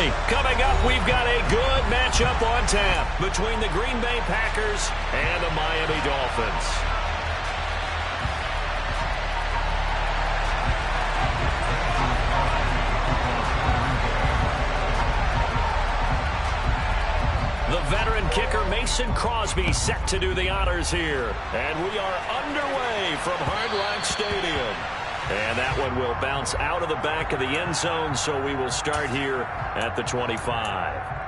shortly. Coming up, we've got a good matchup on tap between the Green Bay Packers and the Miami Dolphins. The veteran kicker Mason Crosby set to do the honors here. And we are underway from Hard Rock Stadium. And that one will bounce out of the back of the end zone, so we will start here at the 25.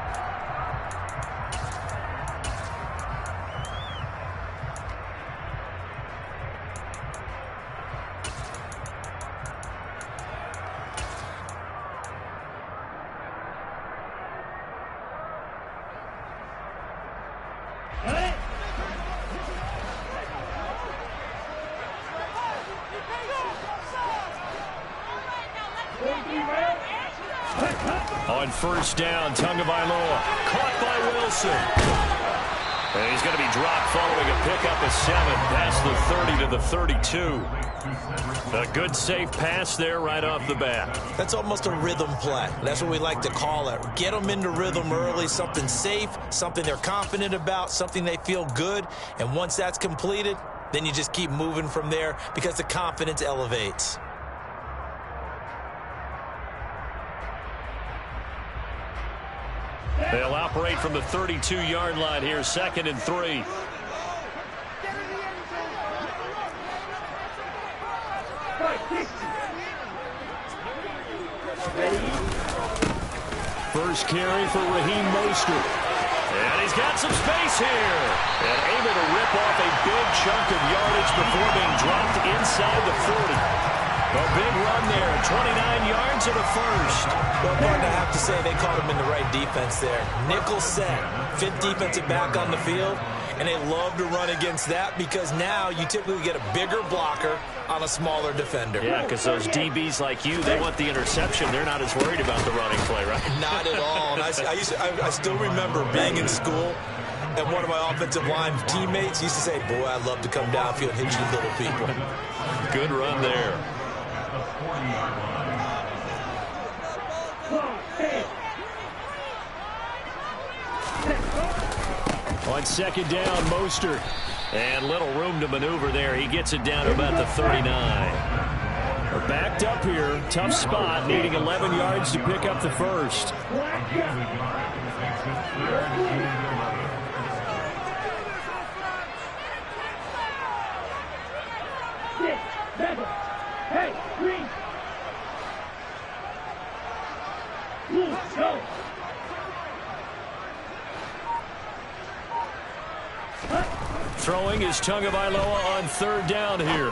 On first down, Tagovailoa caught by Wilson. And he's going to be dropped following a pickup of 7 past the 30 to the 32. A good safe pass there right off the bat. That's almost a rhythm play. That's what we like to call it. Get them into rhythm early, something safe, something they're confident about, something they feel good. And once that's completed, then you just keep moving from there because the confidence elevates. They'll operate from the 32-yard line here, 2nd and 3. First carry for Raheem Mostert. And he's got some space here. And able to rip off a big chunk of yardage before being dropped inside the 40. A big run there, 29 yards and a first. Well, Martin, I have to say they caught him in the right defense there. Nickel set, 5th defensive back on the field, and they love to run against that because now you typically get a bigger blocker on a smaller defender. Yeah, because those DBs like you, they want the interception. They're not as worried about the running play, right? Not at all. And I still remember being in school, and one of my offensive line teammates used to say, boy, I'd love to come downfield and hit you little people. Good run there. On 2nd down, Mostert. And little room to maneuver there. He gets it down to about the 39. We're backed up here. Tough spot, needing 11 yards to pick up the first. Throwing is Tagovailoa on 3rd down here.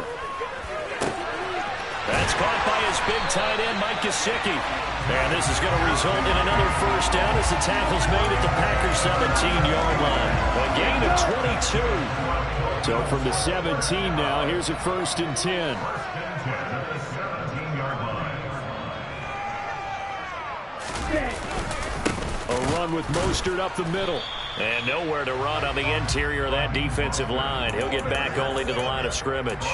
That's caught by his big tight end, Mike Gesicki. And this is going to result in another first down as the tackle's made at the Packers' 17-yard line. A gain of 22. So from the 17 now, here's a 1st and 10. A run with Mostert up the middle. And nowhere to run on the interior of that defensive line. He'll get back only to the line of scrimmage.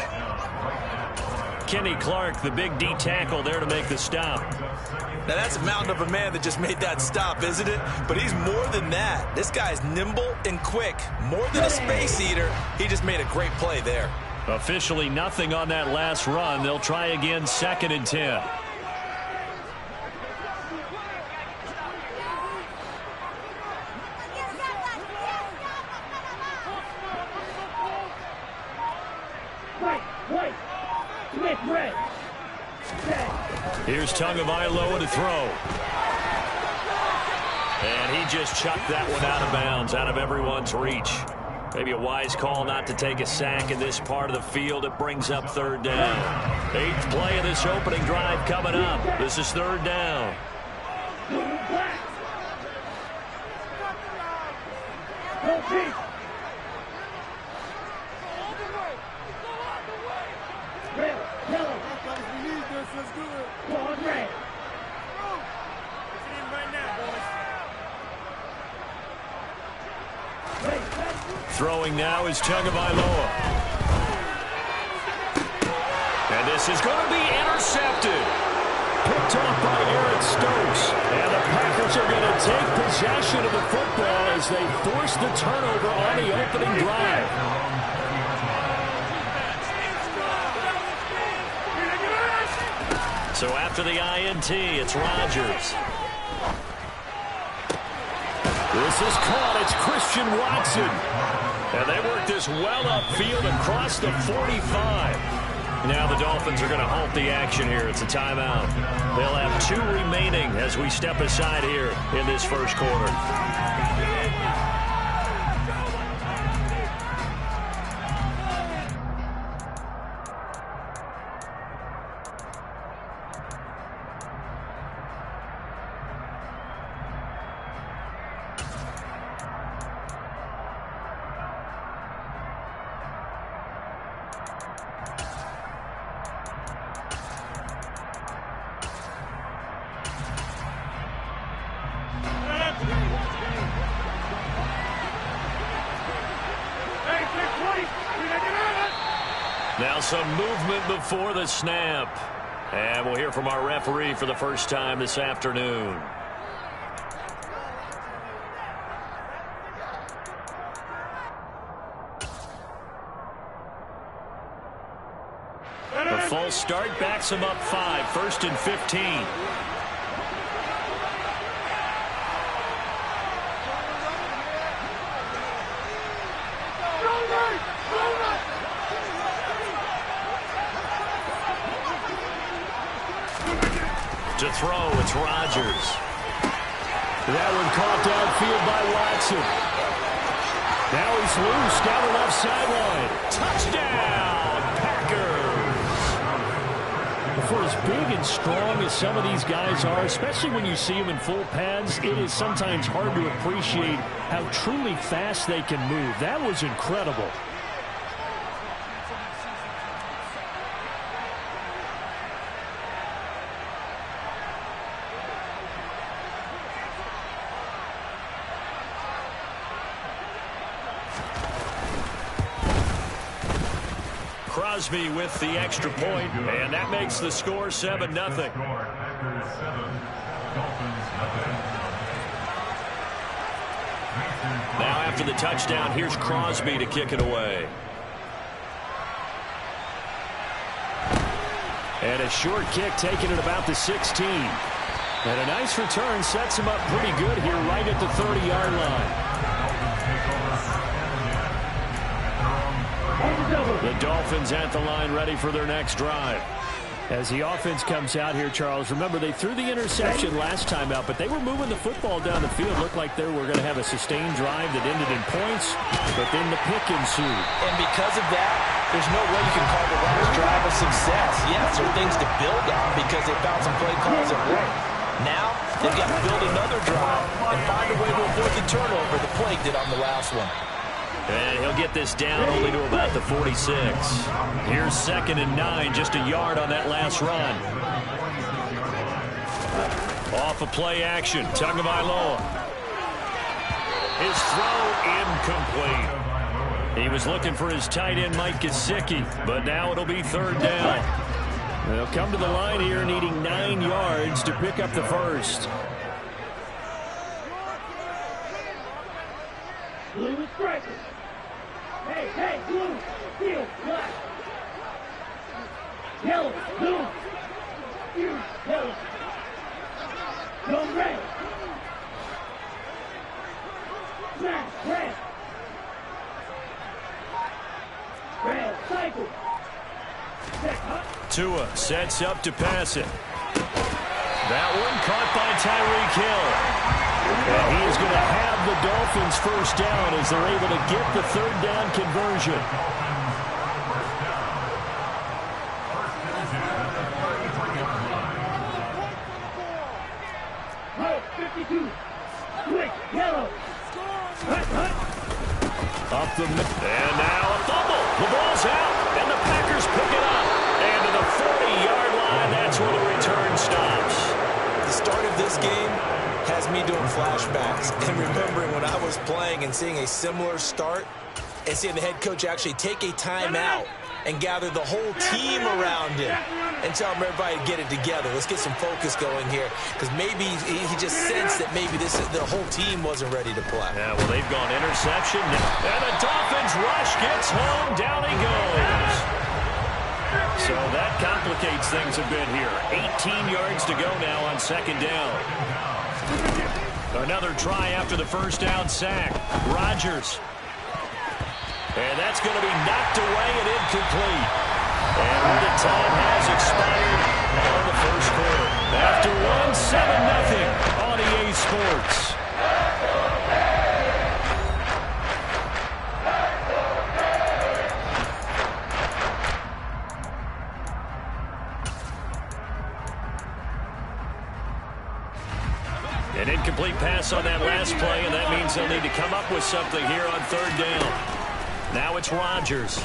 Kenny Clark, the big D tackle, there to make the stop. Now that's a mountain of a man that just made that stop, isn't it? But he's more than that. This guy's nimble and quick. More than a space eater. He just made a great play there. Officially nothing on that last run. They'll try again, 2nd and 10. Here's Tagovailoa to throw. And he just chucked that one out of bounds, out of everyone's reach. Maybe a wise call not to take a sack in this part of the field. It brings up 3rd down. 8th play of this opening drive coming up. This is 3rd down. Throwing now is Tagovailoa. And this is going to be intercepted. Picked off by Aaron Stokes. And the Packers are take possession of the football as they force the turnover on the opening drive. So after the INT, it's Rodgers. This is caught. It's Christian Watson. And they work this well upfield across the 45. Now the Dolphins are going to halt the action here. It's a timeout. They'll have 2 remaining as we step aside here in this first quarter. Now some movement before the snap. And we'll hear from our referee for the first time this afternoon. A false start backs him up 5, 1st and 15. To throw, it's Rodgers. That one caught downfield by Watson. Now he's loose down the left sideline. Touchdown, Packers! For as big and strong as some of these guys are, especially when you see them in full pads, it is sometimes hard to appreciate how truly fast they can move. That was incredible. Crosby with the extra point, and that makes the score 7-0. Now after the touchdown, here's Crosby to kick it away. And a short kick taken at about the 16. And a nice return sets him up pretty good here right at the 30-yard line. The Dolphins at the line ready for their next drive. As the offense comes out here, Charles, remember they threw the interception last time out, but they were moving the football down the field. Looked like they were going to have a sustained drive that ended in points, but then the pick ensued. And because of that, there's no way you can call the last drive a success. Yes, there are things to build on because they found some play calls that work. Now, they've got to build another drive and find a way to avoid the turnover the play did on the last one. And he'll get this down only to about the 46. Here's 2nd and 9, just a yard on that last run. Off of play action, Tagovailoa. His throw incomplete. He was looking for his tight end, Mike Gesicki, but now it'll be 3rd down. They'll come to the line here needing 9 yards to pick up the first. Blue is striking. Hey, blue, field, black. Yellow, blue, field, yellow. No red. Smash, red. Red, cycle. Tua sets up to pass it. That one caught by Tyreek Hill. And he is going to have the Dolphins first down as they're able to get the 3rd down conversion. Hut, 52. Quick, yellow. Hut. Up the middle. And now a fumble. The ball's out. And the Packers pick it up. And to the 40-yard line, that's where the return stops. The start of this game has me doing flashbacks and remembering when I was playing and seeing a similar start and seeing the head coach actually take a timeout and gather the whole team around him and tell everybody to get it together. Let's get some focus going here, because maybe he just sensed that maybe the whole team wasn't ready to play. Yeah, well, they've gone interception, and the Dolphins rush gets home. Down he goes. So that complicates things a bit here. 18 yards to go now on second down. Another try after the first down sack. Rodgers. And that's going to be knocked away and incomplete. And the time has expired on the first quarter. After one, 7-0 on EA Sports. An incomplete pass on that last play, and that means they'll need to come up with something here on third down. Now it's Rodgers.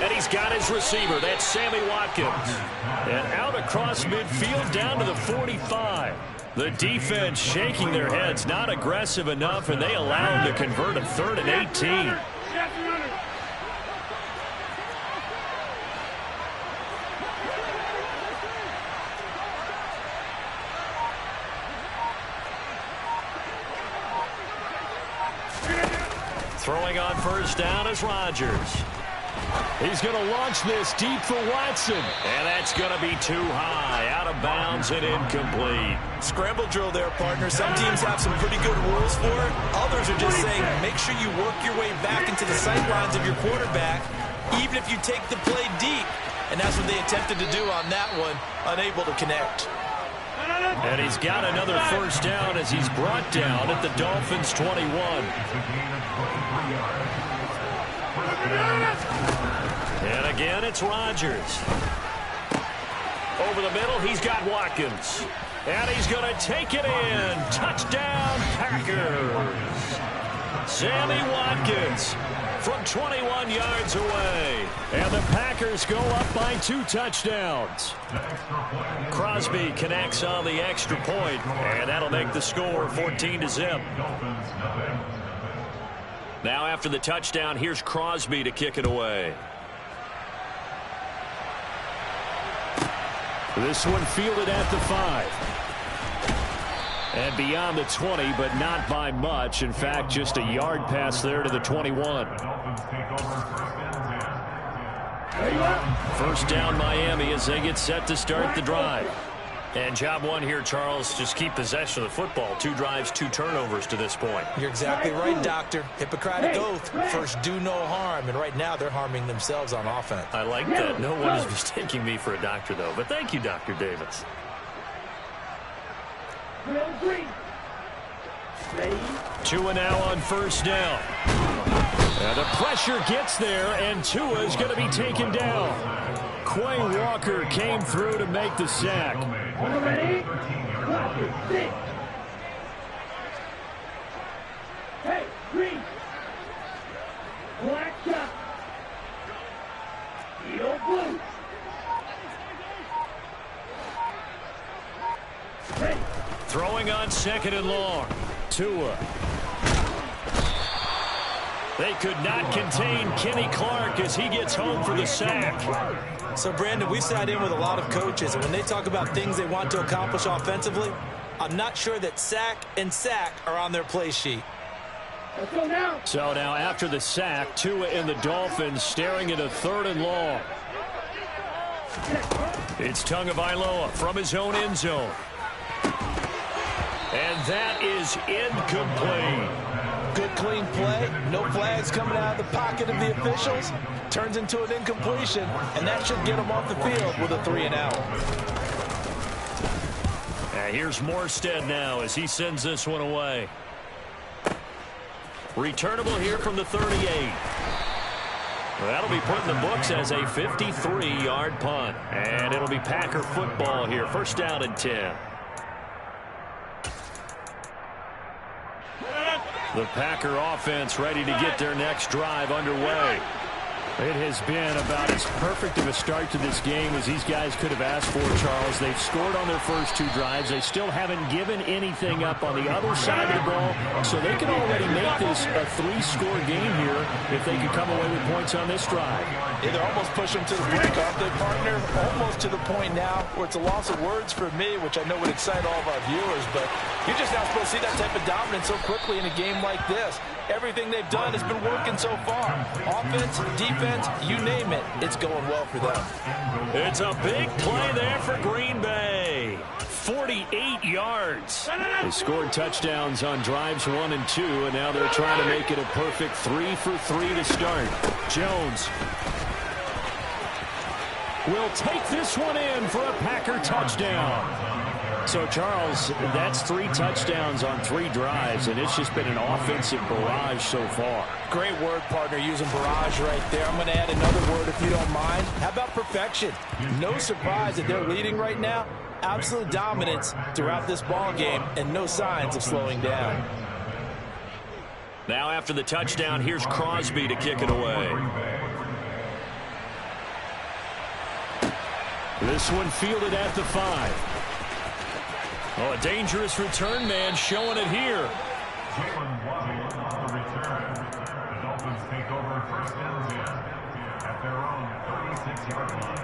And he's got his receiver. That's Sammy Watkins. And out across midfield down to the 45. The defense shaking their heads, not aggressive enough, and they allow him to convert a 3rd and 18. Throwing on first down is Rodgers. He's going to launch this deep for Watson. And that's going to be too high. Out of bounds and incomplete. Scramble drill there, partner. Some teams have some pretty good rules for it. Others are just saying make sure you work your way back into the sight lines of your quarterback, even if you take the play deep. And that's what they attempted to do on that one, unable to connect. And he's got another first down as he's brought down at the Dolphins' 21. And again, it's Rodgers. Over the middle, he's got Watkins. And he's going to take it in. Touchdown, Packers. Sammy Watkins from 21 yards away. And the Packers go up by 2 touchdowns. Crosby connects on the extra point, and that'll make the score 14-0. Now after the touchdown, here's Crosby to kick it away. This one fielded at the 5. And beyond the 20, but not by much. In fact, just a yard pass there to the 21. First down Miami as they get set to start the drive. And job one here, Charles, just keep possession of the football. 2 drives, 2 turnovers to this point. You're exactly right, Doctor. Hippocratic oath. First, do no harm. And right now, they're harming themselves on offense. I like that. No one is mistaking me for a doctor, though. But thank you, Dr. Davis. 2 now on first down. And the pressure gets there, and Tua is going to be taken down. Quay Walker came through to make the sack. Ready? Six. Hey, green. Black shot. Yellow blue. Hey. Throwing on second and long. Tua. They could not contain Kenny Clark as he gets home for the sack. So, Brandon, we've sat in with a lot of coaches, and when they talk about things they want to accomplish offensively, I'm not sure that sack and sack are on their play sheet. Let's go now. So now after the sack, Tua and the Dolphins staring at a 3rd and long. It's Tagovailoa from his own end zone. And that is incomplete. Good, clean play. No flags coming out of the pocket of the officials. Turns into an incompletion, and that should get them off the field with a 3 and out. Here's Morstead now as he sends this one away. Returnable here from the 38. That'll be put in the books as a 53-yard punt. And it'll be Packer football here. First down and 10. The Packer offense ready to get their next drive underway. It has been about as perfect of a start to this game as these guys could have asked for, Charles. They've scored on their first 2 drives. They still haven't given anything up on the other side of the ball, so they can already make this a 3-score game here if they can come away with points on this drive. Yeah, they're almost pushing to the brink, aren't they, partner? Almost to the point now where it's a loss of words for me, which I know would excite all of our viewers, but you're just not supposed to see that type of dominance so quickly in a game like this. Everything they've done has been working so far. Offense, defense, you name it, it's going well for them. It's a big play there for Green Bay. 48 yards. They scored touchdowns on drives 1 and 2, and now they're trying to make it a perfect 3 for 3 to start. Jones will take this one in for a Packer touchdown. So, Charles, that's 3 touchdowns on 3 drives, and it's just been an offensive barrage so far. Great word, partner, using barrage right there. I'm going to add another word if you don't mind. How about perfection? No surprise that they're leading right now. Absolute dominance throughout this ball game, and no signs of slowing down. Now after the touchdown, here's Crosby to kick it away. This one fielded at the 5. Oh, a dangerous return man showing it here. Jalen Waddle on the return. The Dolphins take over 1st and 10 at their own 36-yard line.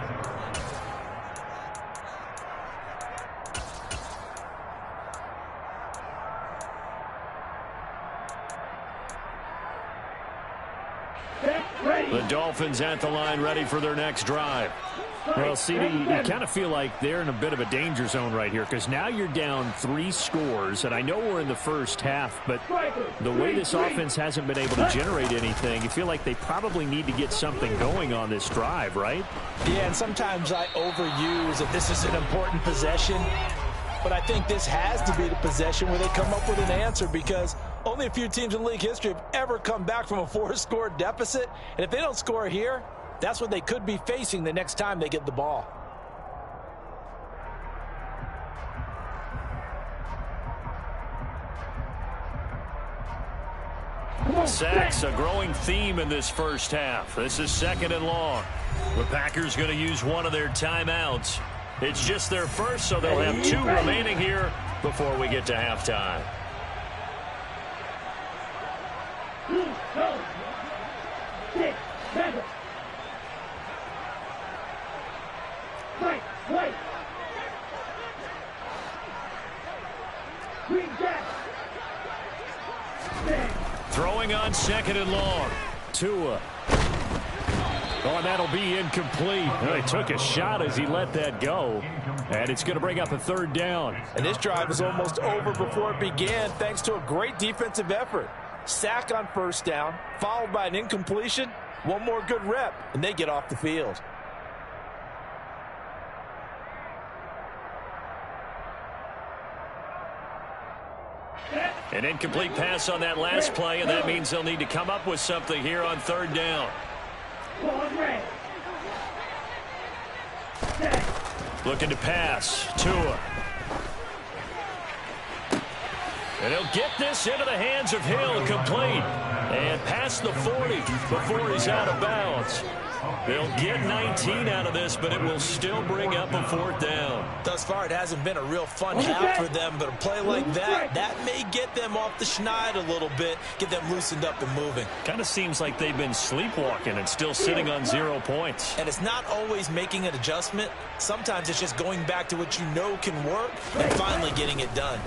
The Dolphins at the line ready for their next drive. Well, CD, you kind of feel like they're in a bit of a danger zone right here because now you're down 3 scores, and I know we're in the first half, but the way this offense hasn't been able to generate anything, you feel like they probably need to get something going on this drive, right? Yeah, and sometimes I overuse that this is an important possession, but I think this has to be the possession where they come up with an answer because only a few teams in league history have ever come back from a 4-score deficit, and if they don't score here, that's what they could be facing the next time they get the ball. Sacks, a growing theme in this first half. This is 2nd and long. The Packers going to use one of their timeouts. It's just their first, so they'll have 2 remaining here before we get to halftime. Throwing on 2nd and long. Tua. Oh, and that'll be incomplete. Well, he took a shot as he let that go. And it's going to bring up a 3rd down. And this drive is almost over before it began thanks to a great defensive effort. Sack on 1st down, followed by an incompletion. One more good rep, and they get off the field. An incomplete pass on that last play, and that means they'll need to come up with something here on 3rd down. Looking to pass. Tua. And he'll get this into the hands of Hill, complete. And past the 40 before he's out of bounds. They'll get 19 out of this, but it will still bring up a 4th down. Thus far, it hasn't been a real fun half for them, but a play like that may get them off the schneid a little bit, get them loosened up and moving. Kind of seems like they've been sleepwalking and still sitting on 0 points. And it's not always making an adjustment. Sometimes it's just going back to what you know can work and finally getting it done.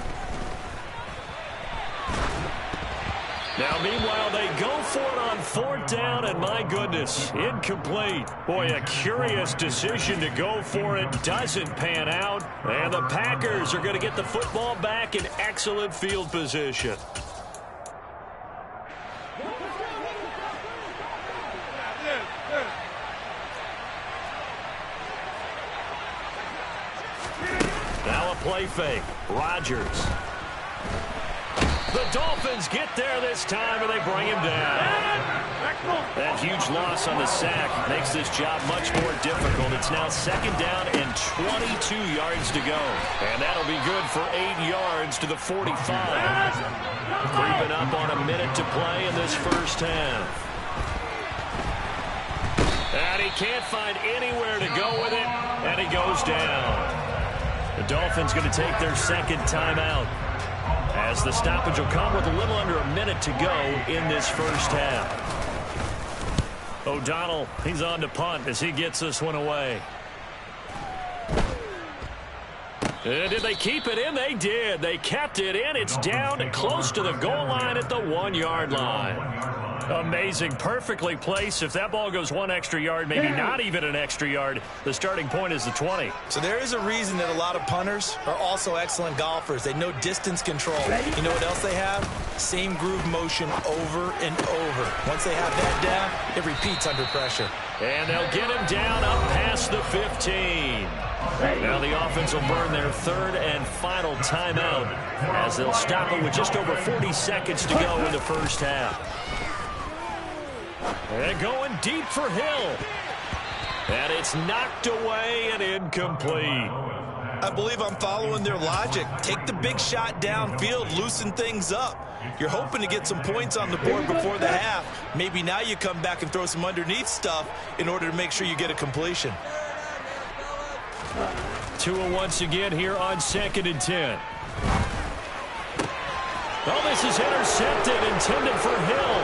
Now, meanwhile, they go for it on 4th down, and my goodness, incomplete. Boy, a curious decision to go for it. Doesn't pan out, and the Packers are going to get the football back in excellent field position. Now a play fake. Rodgers. The Dolphins get there this time, and they bring him down. That huge loss on the sack makes this job much more difficult. It's now 2nd down and 22 yards to go. And that'll be good for 8 yards to the 45. Creeping up on a minute to play in this first half. can't find anywhere to go with it, and he goes down. The Dolphins going to take their second timeout, as the stoppage will come with a little under a minute to go in this first half. O'Donnell, he's on to punt as he gets this one away. Did they keep it in? They did. They kept it in. It's down close to the goal line at the 1-yard line. Amazing. Perfectly placed. If that ball goes one extra yard, maybe not even an extra yard, the starting point is the 20. So there is a reason that a lot of punters are also excellent golfers. They know distance control. You know what else they have? Same groove motion over and over. Once they have that down, it repeats under pressure. And they'll get him down up past the 15. Now the offense will burn their third and final timeout as they'll stop it with just over 40 seconds to go in the first half. And going deep for Hill. And it's knocked away and incomplete. I believe I'm following their logic. Take the big shot downfield, loosen things up. You're hoping to get some points on the board before the half. Maybe now you come back and throw some underneath stuff in order to make sure you get a completion. Tua once again here on 2nd and 10. Oh, this is intercepted, intended for Hill.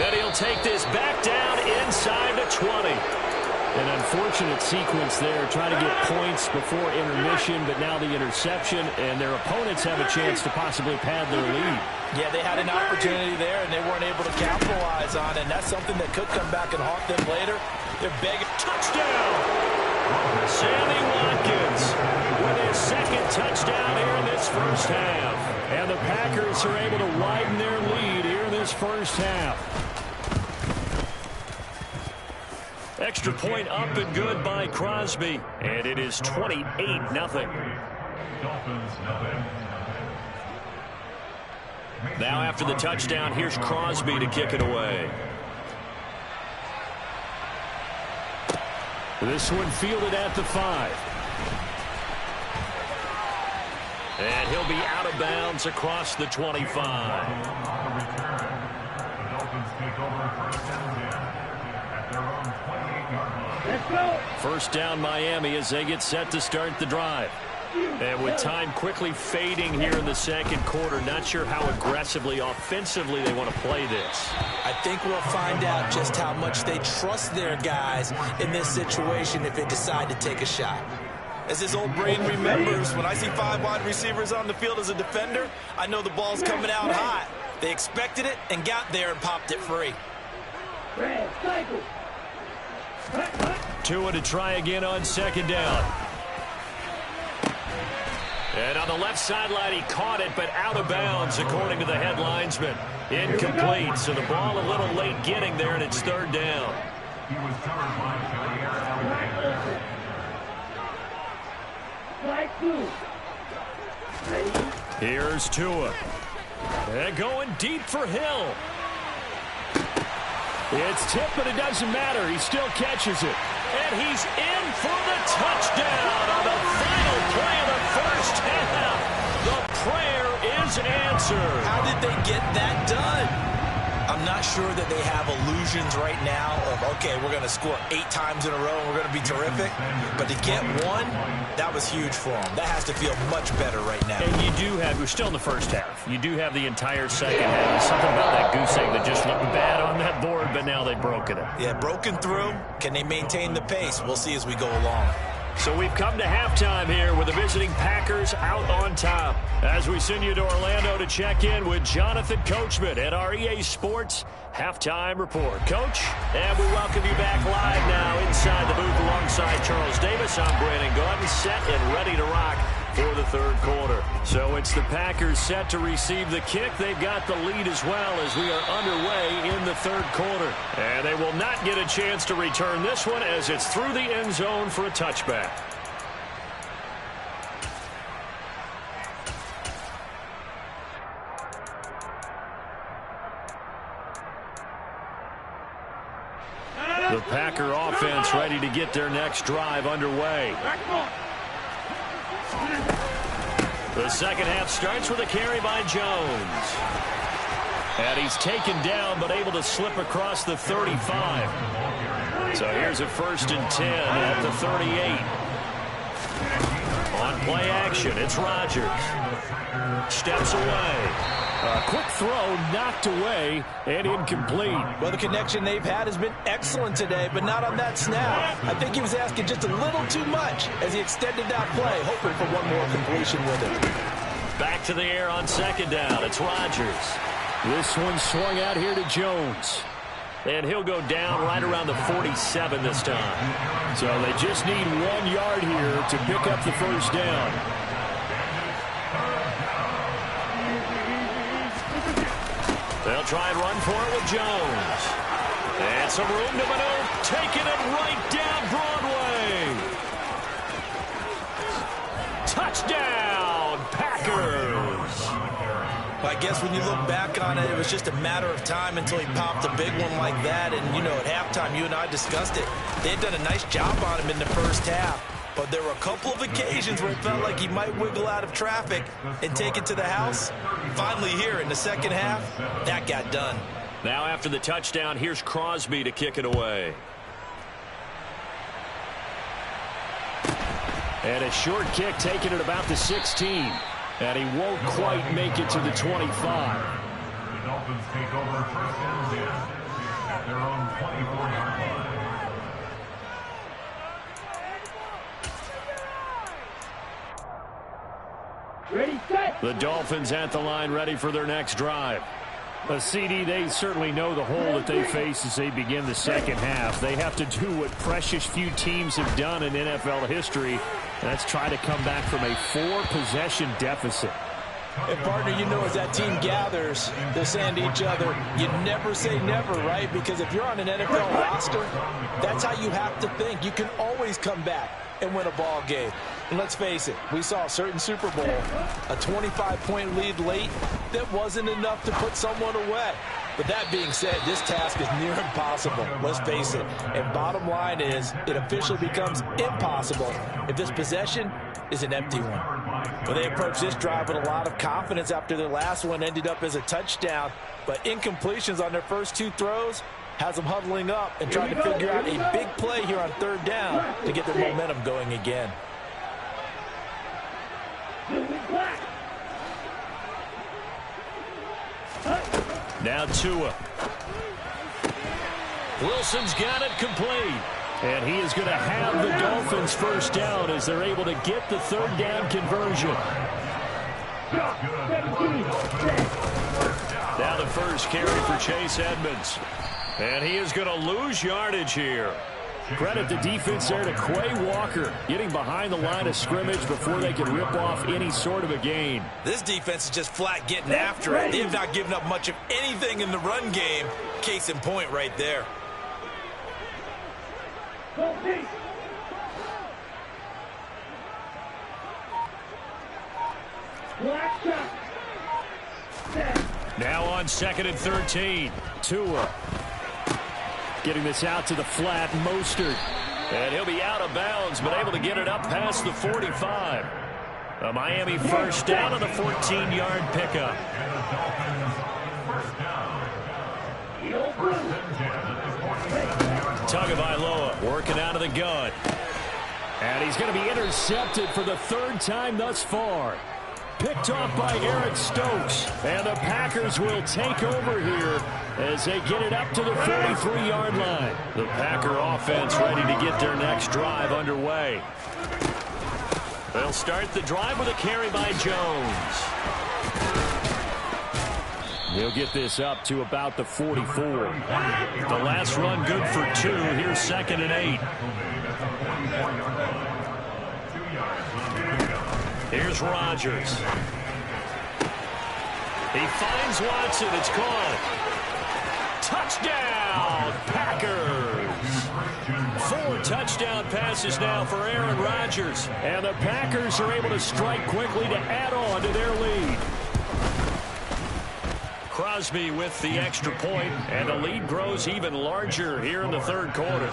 And he'll take this back down inside the 20. An unfortunate sequence there, trying to get points before intermission, but now the interception, and their opponents have a chance to possibly pad their lead. Yeah, they had an opportunity there, and they weren't able to capitalize on it, and that's something that could come back and haunt them later. They're begging. Touchdown! Sammy Watkins with his second touchdown here in this first half. And the Packers are able to widen their lead here in this first half. Extra point up and good by Crosby. And it is 28-0. Now after the touchdown, here's Crosby to kick it away. This one fielded at the 5. And he'll be out of bounds across the 25. First down Miami as they get set to start the drive. And with time quickly fading here in the second quarter, not sure how aggressively, offensively they want to play this. I think we'll find out just how much they trust their guys in this situation if they decide to take a shot. As his old brain remembers, when I see 5 wide receivers on the field as a defender, I know the ball's coming out hot. They expected it and got there and popped it free. Tua to try again on second down. And on the left sideline, he caught it, but out of bounds, according to the head linesman. Incomplete, so the ball a little late getting there, and it's third down. He was covered by Here's Tua. And going deep for Hill. It's tipped, but it doesn't matter. He still catches it. And he's in for the touchdown on the final play of the first half. The prayer is answered. How did they get that done? I'm not sure that they have illusions right now of, okay, we're going to score 8 times in a row and we're going to be terrific. But to get one, that was huge for them. That has to feel much better right now. And you do have, we're still in the first half. You do have the entire second half. There's something about that goose egg that just looked bad on that board, but now they've broken it. Yeah, broken through. Can they maintain the pace? We'll see as we go along. So we've come to halftime here with the visiting Packers out on top. As we send you to Orlando to check in with Jonathan Coachman at our EA Sports Halftime Report. Coach, and we welcome you back live now inside the booth alongside Charles Davis. I'm Brandon Gaudin, set and ready to rock for the third quarter. So it's the Packers set to receive the kick. They've got the lead as well as we are underway in the third quarter. And they will not get a chance to return this one as it's through the end zone for a touchback. The Packer offense ready to get their next drive underway. The second half starts with a carry by Jones. And he's taken down, but able to slip across the 35. So here's a 1st and 10 at the 38. On play action, it's Rodgers. Steps away. A quick throw knocked away and incomplete. Well, the connection they've had has been excellent today, but not on that snap. I think he was asking just a little too much as he extended that play, hoping for one more completion with it. Back to the air on 2nd down. It's Rodgers. This one swung out here to Jones. And he'll go down right around the 47 this time. So they just need 1 yard here to pick up the 1st down. They'll try and run for it with Jones. And some room to maneuver. Taking it right down Broadway. Touchdown, Packers. I guess when you look back on it, it was just a matter of time until he popped a big one like that. And, you know, at halftime, you and I discussed it. They had done a nice job on him in the first half. But there were a couple of occasions where it felt like he might wiggle out of traffic and take it to the house. Finally here in the second half, that got done. Now after the touchdown, here's Crosby to kick it away. And a short kick taken at about the 16. And he won't quite make it to the 25. The Dolphins take over 1st and 10 at their own 24-yard line. Ready, set. The Dolphins at the line, ready for their next drive. A CD, they certainly know the hole that they face as they begin the second half. They have to do what precious few teams have done in NFL history. And that's try to come back from a 4-possession deficit. And, partner, you know, as that team gathers, they're saying to each other, you never say never, right? Because if you're on an NFL roster, that's how you have to think. You can always come back and win a ball game. And let's face it, we saw a certain Super Bowl, a 25-point lead late that wasn't enough to put someone away. But that being said, this task is near impossible. Let's face it. And bottom line is, it officially becomes impossible if this possession is an empty one. Well, they approached this drive with a lot of confidence after their last one ended up as a touchdown. But incompletions on their first 2 throws has them huddling up and trying to figure out a big play here on 3rd down to get their momentum going again. Now Tua. Wilson's got it complete. And he is going to have the Dolphins 1st down as they're able to get the 3rd down conversion. Now the first carry for Chase Edmonds. And he is going to lose yardage here. Credit the defense there to Quay Walker, getting behind the line of scrimmage before they can rip off any sort of a gain. This defense is just flat getting after it. They have not given up much of anything in the run game. Case in point right there. Now on 2nd and 13. Tua. Getting this out to the flat, Mostert. And he'll be out of bounds, but able to get it up past the 45. A Miami 1st down on the 14-yard pickup. Tagovailoa working out of the gun. And he's going to be intercepted for the 3rd time thus far. Picked off by Eric Stokes. And the Packers will take over here as they get it up to the 43-yard line. The Packer offense ready to get their next drive underway. They'll start the drive with a carry by Jones. They'll get this up to about the 44. The last run good for 2. Here's 2nd and 8. Here's Rodgers. He finds Watson. It's caught. Touchdown, Packers. 4 touchdown passes now for Aaron Rodgers. And the Packers are able to strike quickly to add on to their lead. Crosby with the extra point, and the lead grows even larger here in the 3rd quarter.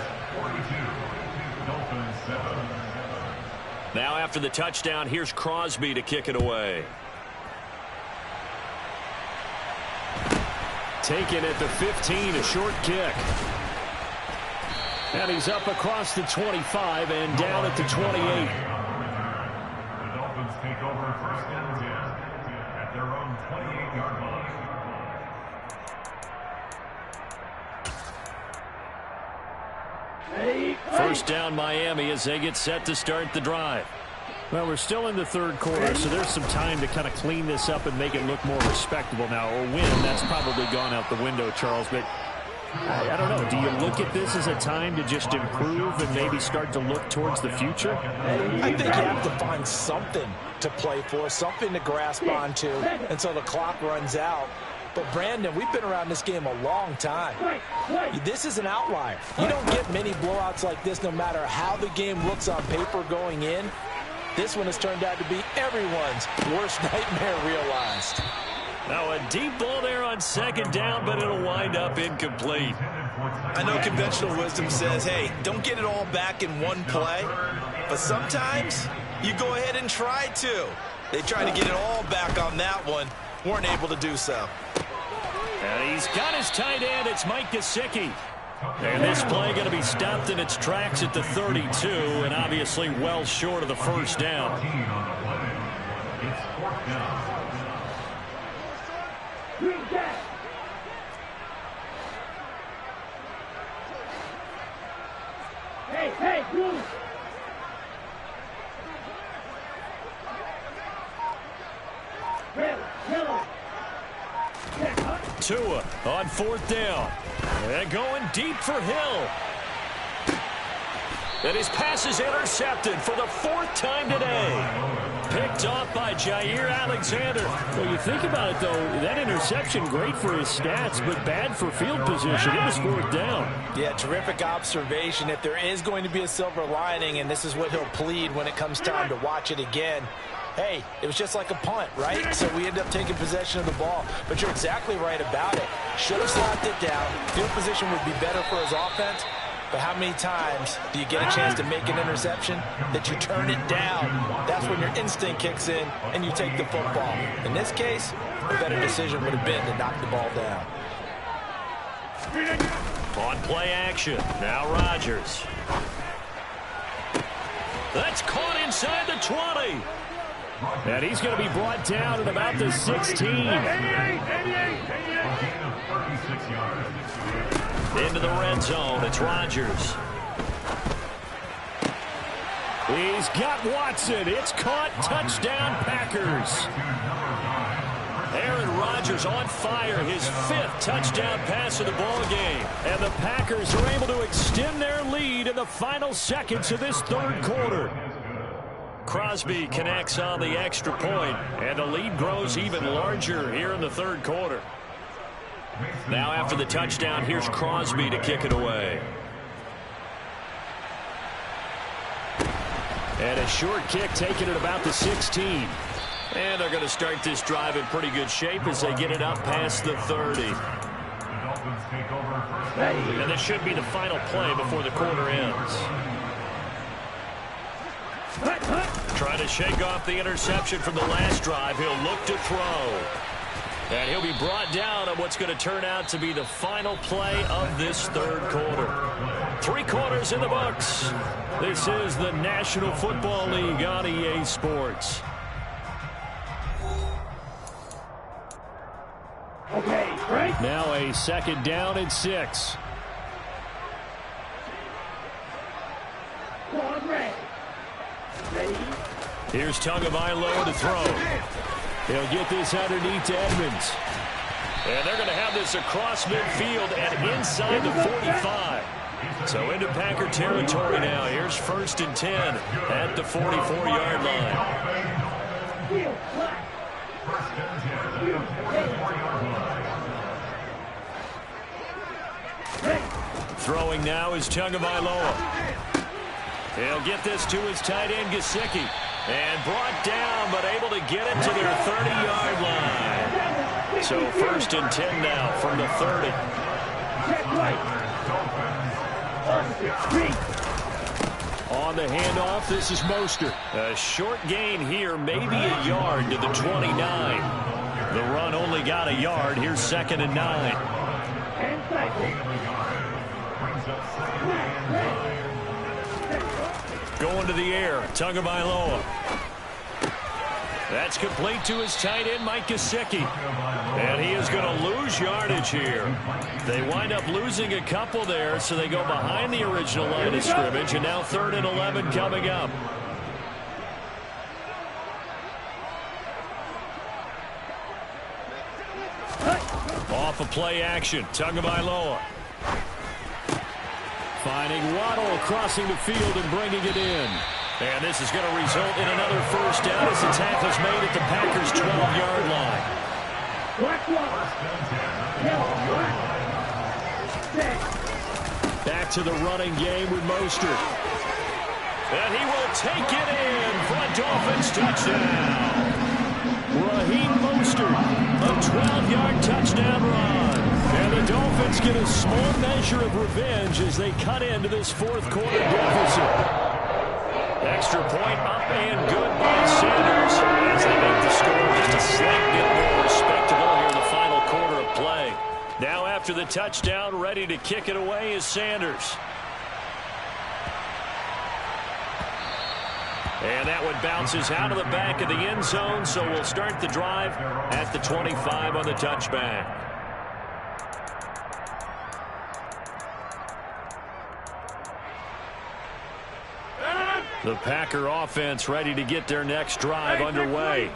Now after the touchdown, here's Crosby to kick it away. Taken at the 15, a short kick. And he's up across the 25 and down at the 28. The Dolphins take over first and 10 at their own 28-yard line. First down Miami as they get set to start the drive. Well, we're still in the third quarter, so there's some time to kind of clean this up and make it look more respectable now. Or win, that's probably gone out the window, Charles. But I don't know. Do you look at this as a time to just improve and maybe start to look towards the future? I think you have to find something to play for, something to grasp onto until the clock runs out. But, Brandon, we've been around this game a long time. This is an outlier. You don't get many blowouts like this no matter how the game looks on paper going in. This one has turned out to be everyone's worst nightmare realized. Now a deep ball there on second down, but it'll wind up incomplete. I know conventional wisdom says, hey, don't get it all back in one play. But sometimes you go ahead and try to. They tried to get it all back on that one. Weren't able to do so. And he's got his tight end. It's Mike Gesicki. And this play going to be stopped in its tracks at the 32, and obviously well short of the first down. Hey, Blue! Tua on fourth down. And going deep for Hill. And his pass is intercepted for the fourth time today. Picked off by Jair Alexander. Well, you think about it, though, that interception, great for his stats, but bad for field position. It was fourth down. Yeah, terrific observation. If there is going to be a silver lining, and this is what he'll plead when it comes time to watch it again, hey, it was just like a punt, right? So we end up taking possession of the ball. But you're exactly right about it. Should have slapped it down. Field position would be better for his offense. But how many times do you get a chance to make an interception that you turn it down? That's when your instinct kicks in and you take the football. In this case, a better decision would have been to knock the ball down. On play action, now Rodgers. That's caught inside the 20. And he's going to be brought down at about the 16. 36 yards. Into the red zone, it's Rodgers. He's got Watson. It's caught. Touchdown, Packers. Aaron Rodgers on fire, his fifth touchdown pass of the ball game. And the Packers are able to extend their lead in the final seconds of this third quarter. Crosby connects on the extra point, and the lead grows even larger here in the third quarter. Now after the touchdown, here's Crosby to kick it away. And a short kick taken at about the 16. And they're going to start this drive in pretty good shape as they get it up past the 30. And this should be the final play before the quarter ends. Trying to shake off the interception from the last drive. He'll look to throw. And he'll be brought down on what's going to turn out to be the final play of this third quarter. 3 quarters in the books. This is the National Football League on EA Sports. Okay, right? Now a second down and 6. Go on, Ray. Ready? Here's Tagovailoa to throw. He'll get this underneath to Edmonds. And they're going to have this across midfield and inside the 45. So into Packer territory now. Here's 1st and 10 at the 44-yard line. Throwing now is Tagovailoa. He'll get this to his tight end, Gesicki. And brought down, but able to get it to their 30-yard line. So 1st and 10 now from the 30. On the handoff, this is Mostert. A short gain here, maybe a yard to the 29. The run only got a yard. Here's 2nd and 9. 10 seconds. Going to the air. Tagovailoa. That's complete to his tight end, Mike Gesicki. And he is going to lose yardage here. They wind up losing a couple there, so they go behind the original line of scrimmage, and now 3rd and 11 coming up. Off of play action, Tagovailoa. Finding Waddle crossing the field and bringing it in. And this is going to result in another first down as the tackle is made at the Packers' 12-yard line. Back to the running game with Mostert. And he will take it in for a Dolphins touchdown. Raheem Mostert, a 12-yard touchdown run. And the Dolphins get a small measure of revenge as they cut into this fourth quarter deficit. Extra point up and good by Sanders as they make the score just a slight bit more respectable here in the final quarter of play. Now after the touchdown, ready to kick it away is Sanders. And that one bounces out of the back of the end zone, so we'll start the drive at the 25 on the touchback. The Packer offense ready to get their next drive underway.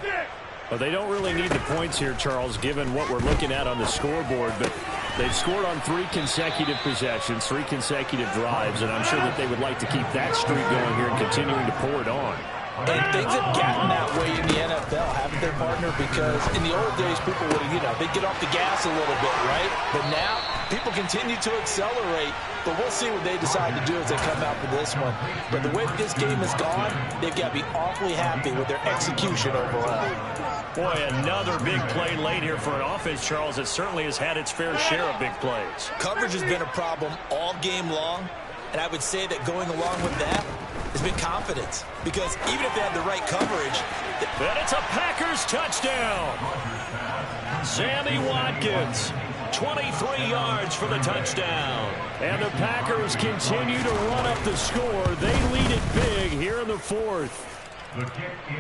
Well, they don't really need the points here, Charles, given what we're looking at on the scoreboard, but they've scored on 3 consecutive possessions, 3 consecutive drives, and I'm sure that they would like to keep that streak going here and continuing to pour it on. And things have gotten that way in the NFL, haven't they, partner? Because in the old days, people would, they'd get off the gas a little bit, right? But now, people continue to accelerate. But we'll see what they decide to do as they come out for this one. But the way that this game has gone, they've got to be awfully happy with their execution overall. Boy, another big play late here for an offense, Charles, that certainly has had its fair share of big plays. Coverage has been a problem all game long. And I would say that going along with that has been confidence. Because even if they have the right coverage... And it's a Packers touchdown. Sammy Watkins, 23 yards for the touchdown. And the Packers continue to run up the score. They lead it big here in the fourth.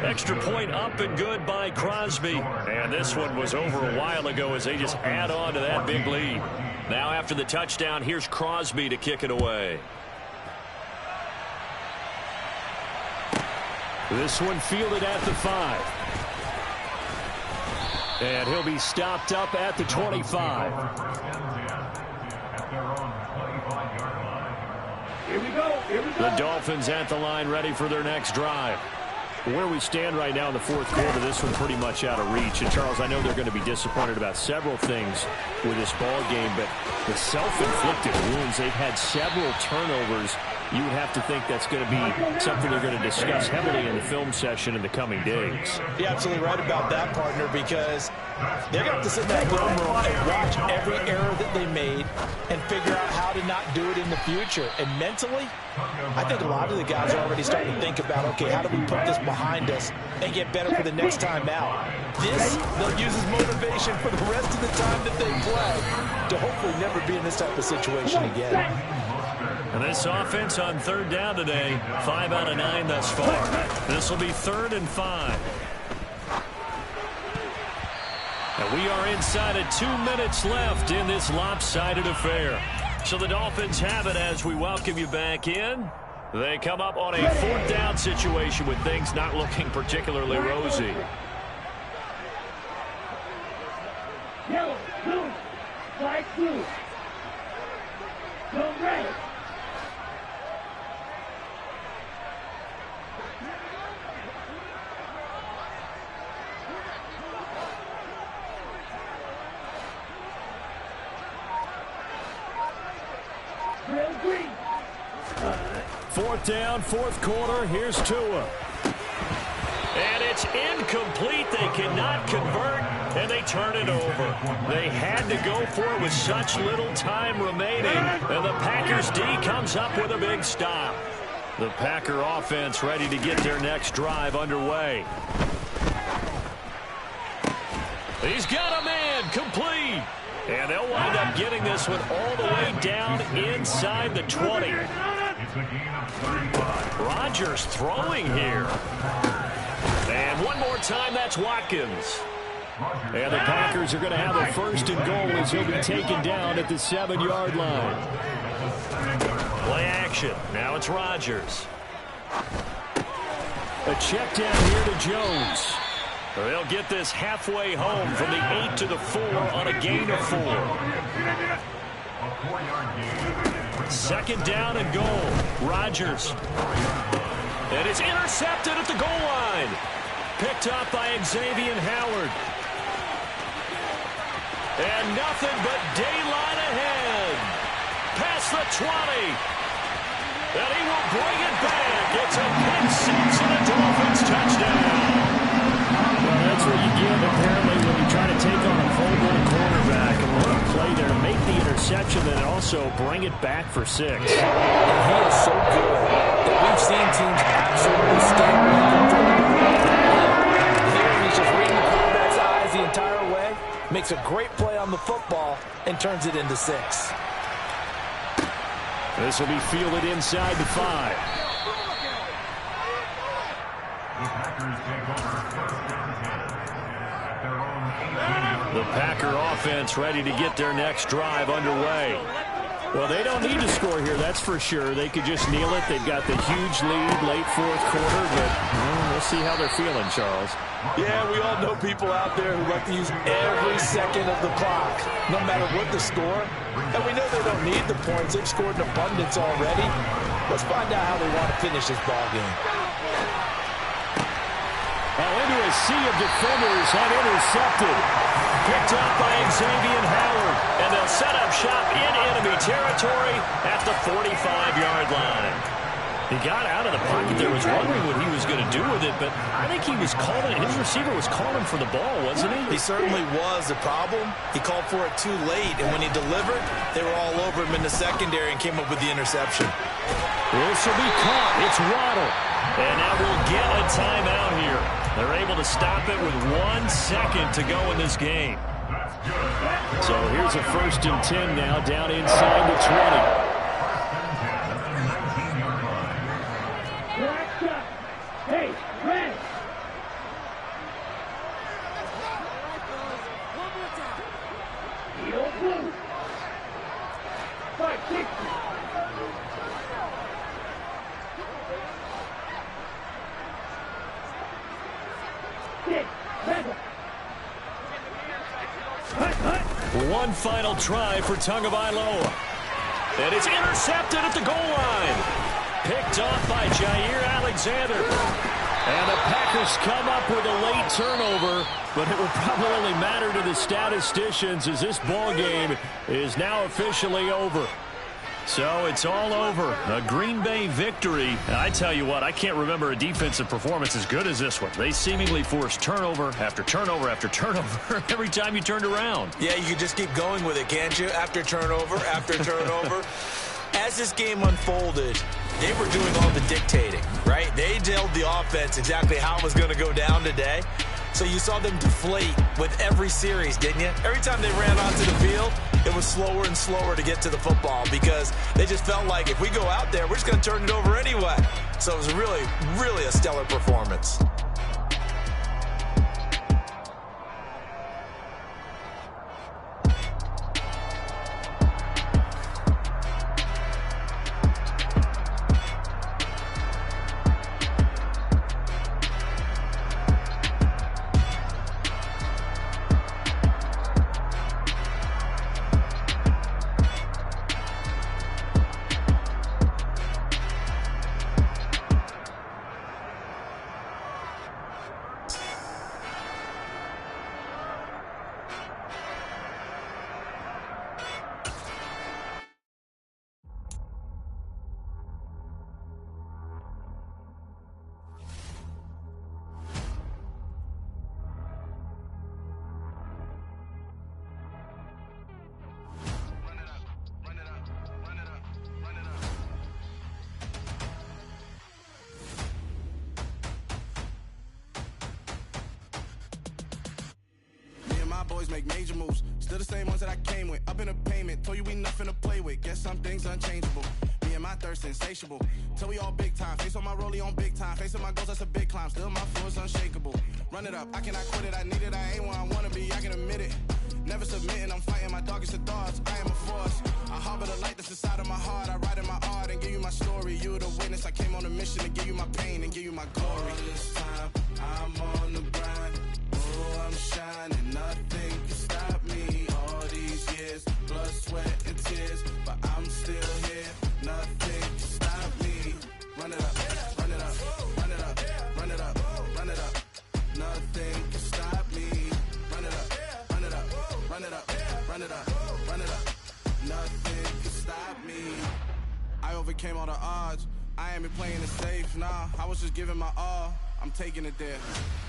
Extra point up and good by Crosby. And this one was over a while ago as they just add on to that big lead. Now after the touchdown, here's Crosby to kick it away. This one fielded at the 5. And he'll be stopped up at the 25. Here we go. The Dolphins at the line ready for their next drive. Where we stand right now in the fourth quarter, this one pretty much out of reach. And, Charles, I know they're going to be disappointed about several things with this ball game, but the self-inflicted wounds, they've had several turnovers. You would have to think that's going to be something they're going to discuss heavily in the film session in the coming days. You're absolutely right about that, partner, because they're going to have to sit in that film room and watch every error that they made and figure out how to not do it in the future. And mentally, I think a lot of the guys are already starting to think about, okay, how do we put this behind us and get better for the next time out? This, they'll use as motivation for the rest of the time that they play to hopefully never be in this type of situation again. And this offense on third down today, 5 out of 9 thus far. This will be 3rd and 5. And we are inside of 2 minutes left in this lopsided affair. So the Dolphins have it as we welcome you back in. They come up on a 4th down situation with things not looking particularly rosy. Yellow, blue, white, blue. Go red. Red, green. 4th down, 4th quarter. Here's Tua. And it's incomplete. They cannot convert, and they turn it over. They had to go for it with such little time remaining, and the Packers D comes up with a big stop. The Packer offense ready to get their next drive underway. He's got a man complete. And they'll wind up getting this one all the way down inside the 20. It's a gain of 35. Rodgers throwing here. And one more time, that's Watkins. And the Packers are going to have a first and goal as he'll be taken down at the 7-yard line. Play action. Now it's Rodgers. A check down here to Jones. They'll get this halfway home from the 8 to the 4 on a gain of 4. A 4-yard gain. Second down and goal. Rodgers. And it's intercepted at the goal line. Picked up by Xavier Howard. And nothing but daylight ahead. Past the 20. And he will bring it back. It's a pick six and a Dolphins touchdown. Well, that's what you get, apparently, when you try to take on a full-blown quarterback. And what a play there. Make the interception and also bring it back for 6. And he is so good that we've seen teams absolutely stay with him. Here he's just reading the quarterback's eyes the entire way, makes a great play on the football, and turns it into 6. This will be fielded inside the 5. The Packers take over first and 10 at their own 18-yard line. The Packer offense ready to get their next drive underway. Well, they don't need to score here, that's for sure. They could just kneel it. They've got the huge lead late fourth quarter, but we'll see how they're feeling, Charles. Yeah, we all know people out there who like to use every second of the clock, no matter what the score. And we know they don't need the points. They've scored in abundance already. Let's find out how they want to finish this ball game. Into a sea of defenders and intercepted. Picked up by Xavier Howard. And they'll set up shop in enemy territory at the 45-yard line. He got out of the pocket there, was wondering what he was going to do with it, but I think he was calling, his receiver was calling for the ball, wasn't he? He certainly was. The problem, he called for it too late, and when he delivered, they were all over him in the secondary and came up with the interception. This will be caught. It's Waddle. And now we'll get a timeout here. They're able to stop it with 1 second to go in this game. So here's a first and 10 now down inside the 20. Hey, red! Heel blue! 560! Six, seven! One final try for Tagovailoa. And it's intercepted at the goal line. Picked off by Jair Alexander. And the Packers come up with a late turnover, but it will probably only matter to the statisticians as this ball game is now officially over. So it's all over. A Green Bay victory. And I tell you what, I can't remember a defensive performance as good as this one. They seemingly forced turnover after turnover after turnover every time you turned around. Yeah, you can just keep going with it, can't you? After turnover, after turnover. As this game unfolded, they were doing all the dictating, right? They told the offense exactly how it was going to go down today. So you saw them deflate with every series, didn't you? Every time they ran onto the field, it was slower and slower to get to the football because they just felt like if we go out there, we're just going to turn it over anyway. So it was really, really a stellar performance. boys make major moves. Still the same ones that I came with. Up in a payment, told you we nothing to play with. Guess some things unchangeable. Me and my thirst insatiable. Till we all big time. Face on my rollie on big time. Facing my goals, that's a big climb. Still my flow is unshakable. Run it up, I cannot quit it. I need it, I ain't where I wanna be, I can admit it. Never submitting, I'm fighting my darkest of thoughts. I am a force. I harbor the light that's inside of my heart. I write in my art and give you my story. You the witness. I came on a mission to give you my pain and give you my glory. All this time, I'm on the grind. Oh, I'm shining. Nothing can stop me. All these years, blood, sweat, and tears. But I'm still here. Nothing can stop me. Run it up, run it up, run it up, run it up, run it up. Nothing can stop me. Run it up, run it up, run it up, run it up, run it up. Nothing can stop me. I overcame all the odds. I ain't been playing it safe, nah. I was just giving my all. I'm taking it there.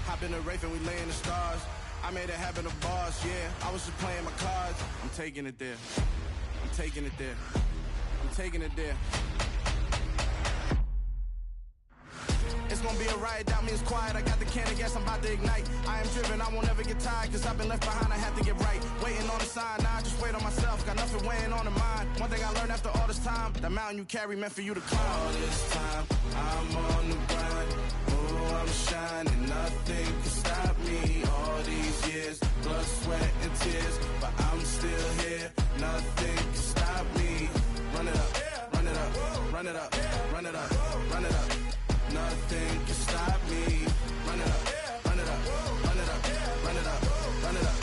Hop in the Wraith and we lay in the stars. I made it happen to boss, yeah. I was just playing my cards. I'm taking it there. I'm taking it there. I'm taking it there. It's gonna be a riot, doubt me it's quiet. I got the can of gas, I'm about to ignite. I am driven, I won't ever get tired, cause I've been left behind, I have to get right. Waiting on the sign, now I just wait on myself. Got nothing weighing on the mind. One thing I learned after all this time, that mountain you carry meant for you to climb. All this time, I'm on the grind. Oh, I'm shining, nothing can stop me. All these years, blood, sweat, and tears. But I'm still here, nothing can stop me. Run it up, run it up, run it up, run it up, run it up. Nothing can stop me. Run it up, run it up, run it up, run it up, run it up.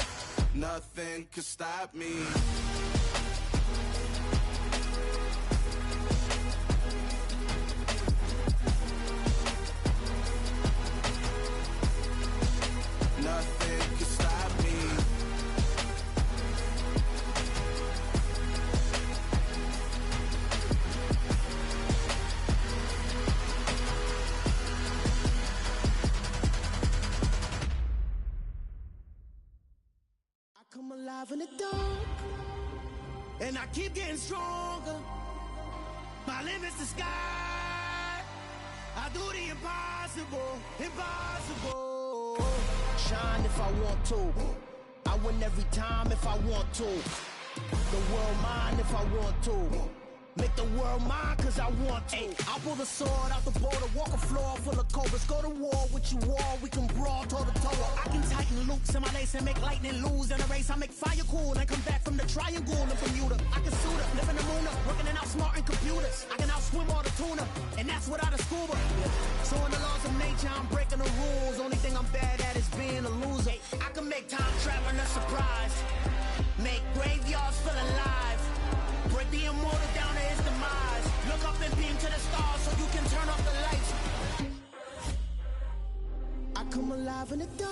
Nothing can stop me. Nothing can stop me. Come alive in the dark, and I keep getting stronger. My limit's the sky. I do the impossible, impossible. Shine if I want to. I win every time if I want to. The world mine if I want to. Make the world mine cause I want to. I'll pull the sword out the border, walk a floor full of cobras. Go to war with you all, we can brawl toe to toe. I can tighten loops in my lace and make lightning lose in a race. I make fire cool and come back from the triangle and Bermuda. I can suit up, live in the moon up, working and outsmarting computers. I can outswim all the tuna, and that's without a scuba. So in the laws of nature, I'm breaking the rules. Only thing I'm bad at is being a loser. I can make time traveling a surprise. Make graveyards feel alive. Break the immortal down to his demise. Look up and beam to the stars so you can turn off the lights. I come alive in the dark,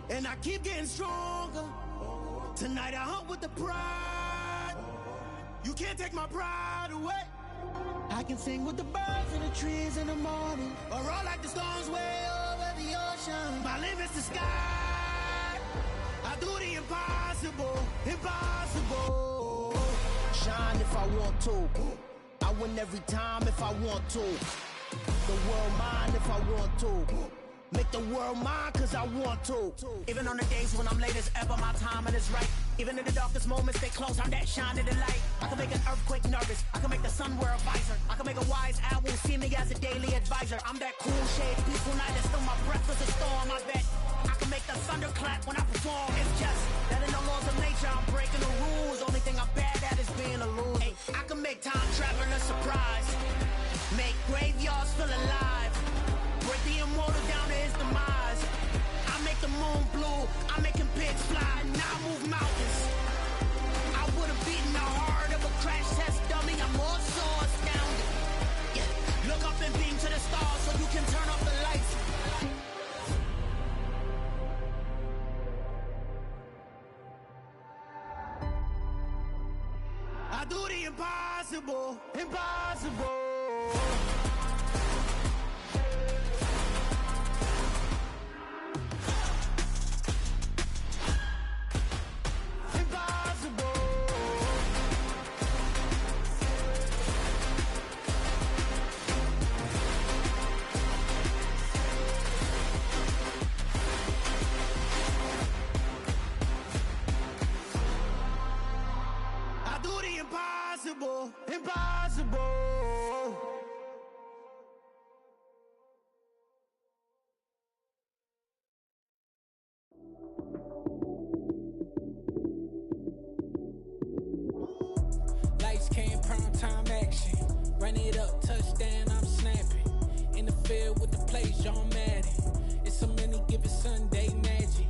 and I keep getting stronger. Tonight I hunt with the pride. You can't take my pride away. I can sing with the birds and the trees in the morning, or roll like the storms way over the ocean. My limit's the sky. I do the impossible, impossible. Shine if I want to. I win every time if I want to. The world mine if I want to. Make the world mine cause I want to. Even on the days when I'm late as ever, my timing is right. Even in the darkest moments, stay close, I'm that shine in the light. I can make an earthquake nervous, I can make the sun wear a visor. I can make a wise owl see me as a daily advisor. I'm that cool shade, peaceful night, and still my breath is a storm, I bet. I can make the thunder clap when I perform. It's just that in the laws of nature, I'm breaking the rules. Only thing I'm bad at is being a loser. I can make time traveling a surprise. Make graveyards feel alive. Break the immortal down to his demise. I make the moon blue, I'm making pigs fly. Now I move mountains. I would've beaten the heart of a crash test dummy. I'm more so astounded. Yeah. Look up and beam to the stars so you can turn off the lights. I do the impossible, impossible. Run it up, touchdown, I'm snapping. In the field with the plays, John Madden. It's a many given Sunday magic.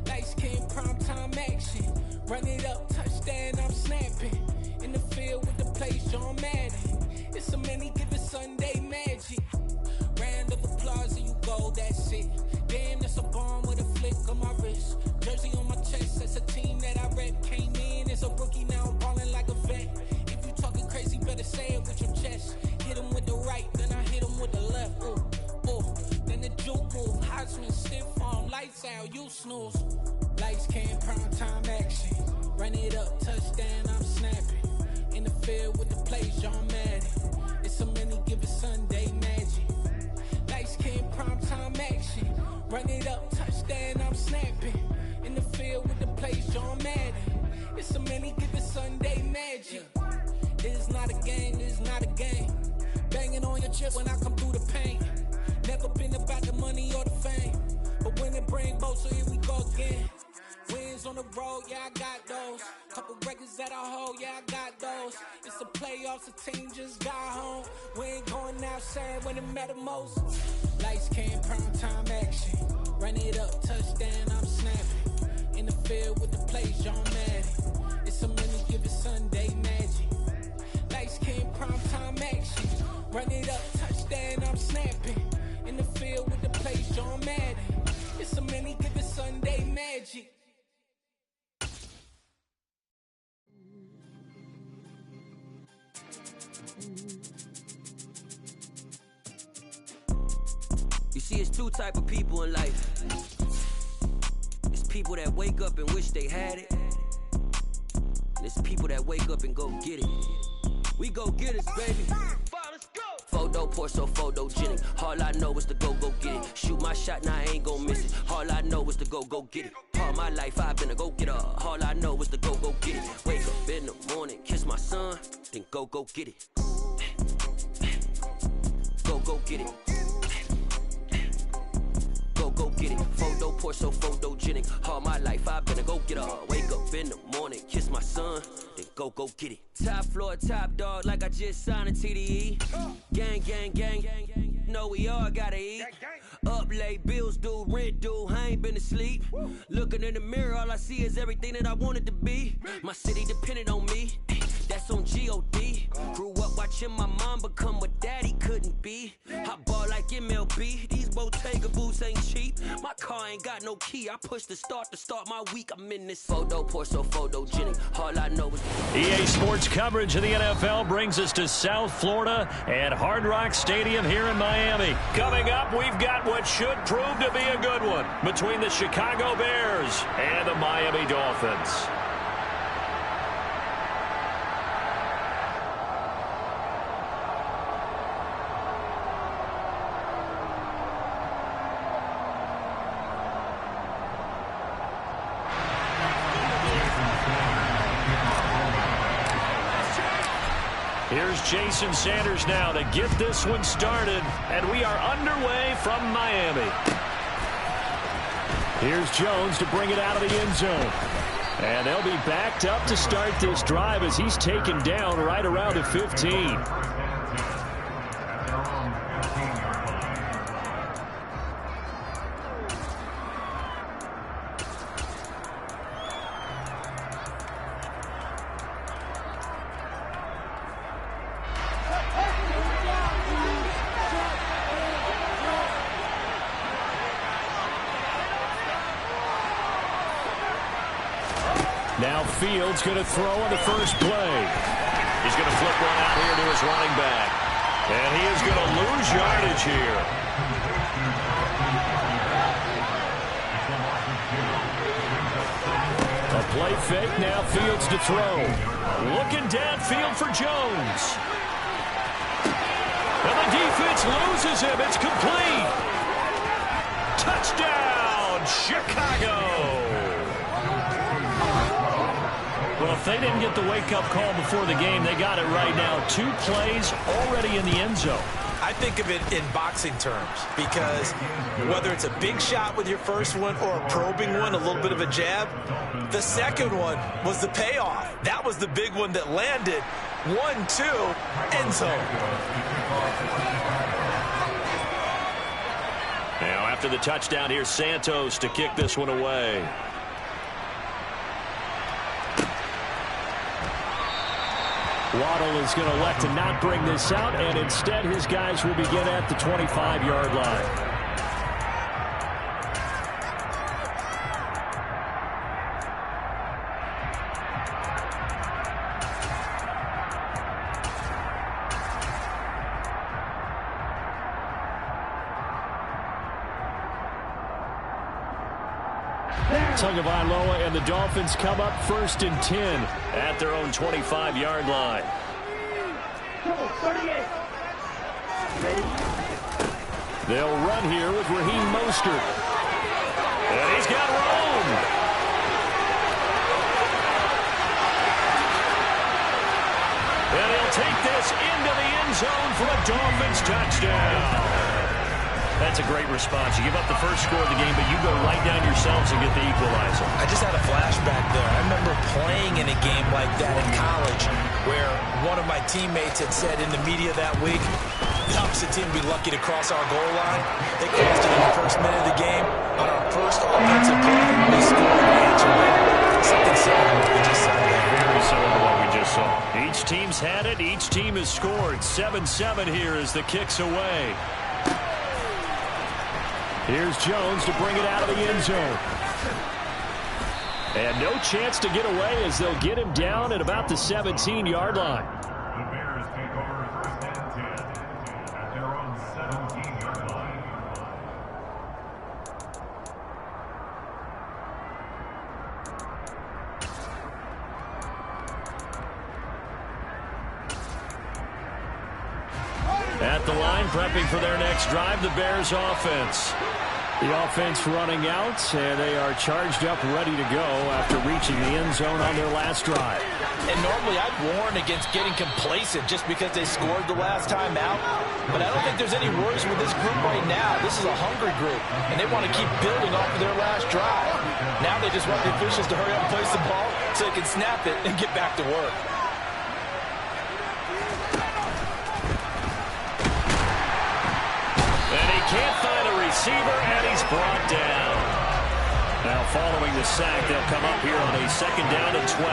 Lights came primetime action. Run it up, touchdown, I'm snapping. In the field with the plays, John Madden. It's a many given Sunday magic. Round of applause and you go, that's it. Damn, that's a bomb with a flick on my wrist. Jersey on my chest, that's a team that I rep. Came in as a rookie, now I'm ballin' like a vet. If you talking crazy, better say it with your chest. Hit him with the right, then I hit him with the left. Ooh, ooh. Then the juke move, Heisman, stiff arm, lights out, you snooze. Lights came, prime time action. Run it up, touchdown, I'm snapping. In the field with the plays, John Madden. It's a many given Sunday magic. Lights came, prime time action. Run it up, touchdown, I'm snapping. In the field with the plays, John Madden. It's a many given Sunday magic. This is not a game, this is not a game. Banging on your chest when I come through the pain. Never been about the money or the fame. But when it bring both, so here we go again. Wins on the road, yeah, I got those. Couple records that I hold, yeah, I got those. It's the playoffs, the team just got home. We ain't going outside when it matter most. Lights came, prime time action. Run it up, touchdown, I'm snapping. In the field with the plays, John Madden. It's a many given Sunday magic. Lights came, prime time action. Run it up, touchdown, I'm snapping. In the field with the plays, John Madden. It's a many given Sunday magic. You see, it's two type of people in life. It's people that wake up and wish they had it. And it's people that wake up and go get it. We go get it, baby. Photo, Porso, photogenic. All I know is to go get it. Shoot my shot, now I ain't gon' miss it. All I know is to go get it. All my life I've been a go-getter. All I know is to go get it. Wake up in the morning, kiss my son, then go get it. Go get it. Go get it. Photo, Porso, photogenic. All my life I've been a go-getter. Wake up in the morning, kiss my son, then go get it. Top floor, top dog, like I just signed a TDE. Gang. Know we all gotta eat. Up late, bills due, rent due, I ain't been asleep. Looking in the mirror, all I see is everything that I wanted to be. My city depended on me, that's on G.O.D. Grew up watching my mom become what daddy couldn't be. I ball like MLB, these Bottega boots ain't cheap. My car ain't got no key, I push the start to start my week. I'm in this photo, Porso, photogenic. All I know is EA Sports coverage of the NFL brings us to South Florida and Hard Rock Stadium here in Miami. Coming up, we've got what should prove to be a good one between the Chicago Bears and the Miami Dolphins. Here's Jason Sanders now to get this one started, and we are underway from Miami. Here's Jones to bring it out of the end zone. And they'll be backed up to start this drive as he's taken down right around the 15. Now Fields going to throw on the first play. He's going to flip one out here to his running back. And he is going to lose yardage here. A play fake, now Fields to throw. Looking downfield for Jones. And the defense loses him. It's complete. Touchdown, Chicago. Well, if they didn't get the wake-up call before the game, they got it right now. 2 plays already in the end zone. I think of it in boxing terms because whether it's a big shot with your first one or a probing one, a little bit of a jab, the second one was the payoff. That was the big one that landed. 1-2, end zone. Now after the touchdown, here's Santos to kick this one away. Waddle is going to elect to not bring this out, and instead his guys will begin at the 25-yard line. Tagovailoa and the Dolphins come up 1st and 10 at their own 25-yard line. They'll run here with Raheem Mostert. And he's got room. And he'll take this into the end zone for a Dolphins touchdown. That's a great response. You give up the first score of the game, but you go right down yourselves and get the equalizer. I just had a flashback there. I remember playing in a game like that in college where one of my teammates had said in the media that week, the opposite team would be lucky to cross our goal line. They crossed it in the first minute of the game. On our first offensive play, we scored the answer man. Something similar to what we just saw there. Very similar to what we just saw. Each team's had it. Each team has scored. 7-7 here as the kick's away. Here's Jones to bring it out of the end zone. And no chance to get away as they'll get him down at about the 17-yard line. The Bears take over 1st and 10 at their own 17-yard line. At the line, prepping for their next drive, the Bears offense. The offense running out, and they are charged up, ready to go after reaching the end zone on their last drive. And normally I'd warn against getting complacent just because they scored the last time out. But I don't think there's any worries with this group right now. This is a hungry group, and they want to keep building off of their last drive. Now they just want the officials to hurry up and place the ball so they can snap it and get back to work. Can't find a receiver, and he's brought down. Now following the sack, they'll come up here on a 2nd down and 12.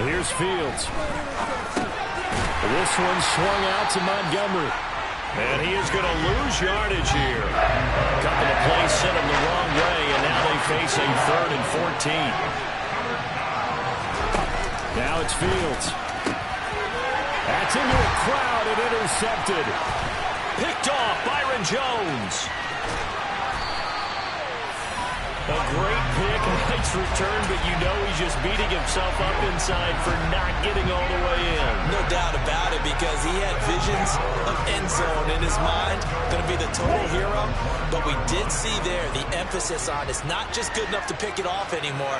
Here's Fields. This one swung out to Montgomery. And he is going to lose yardage here. A couple of plays sent him the wrong way, and now they face a 3rd and 14. Now it's Fields. That's into a crowd and intercepted. Picked off, Byron Jones. A great pick, nice return, but you know he's just beating himself up inside for not getting all the way in. No doubt about it, because he had visions of end zone in his mind. Going to be the total hero. But we did see there the emphasis on it's not just good enough to pick it off anymore.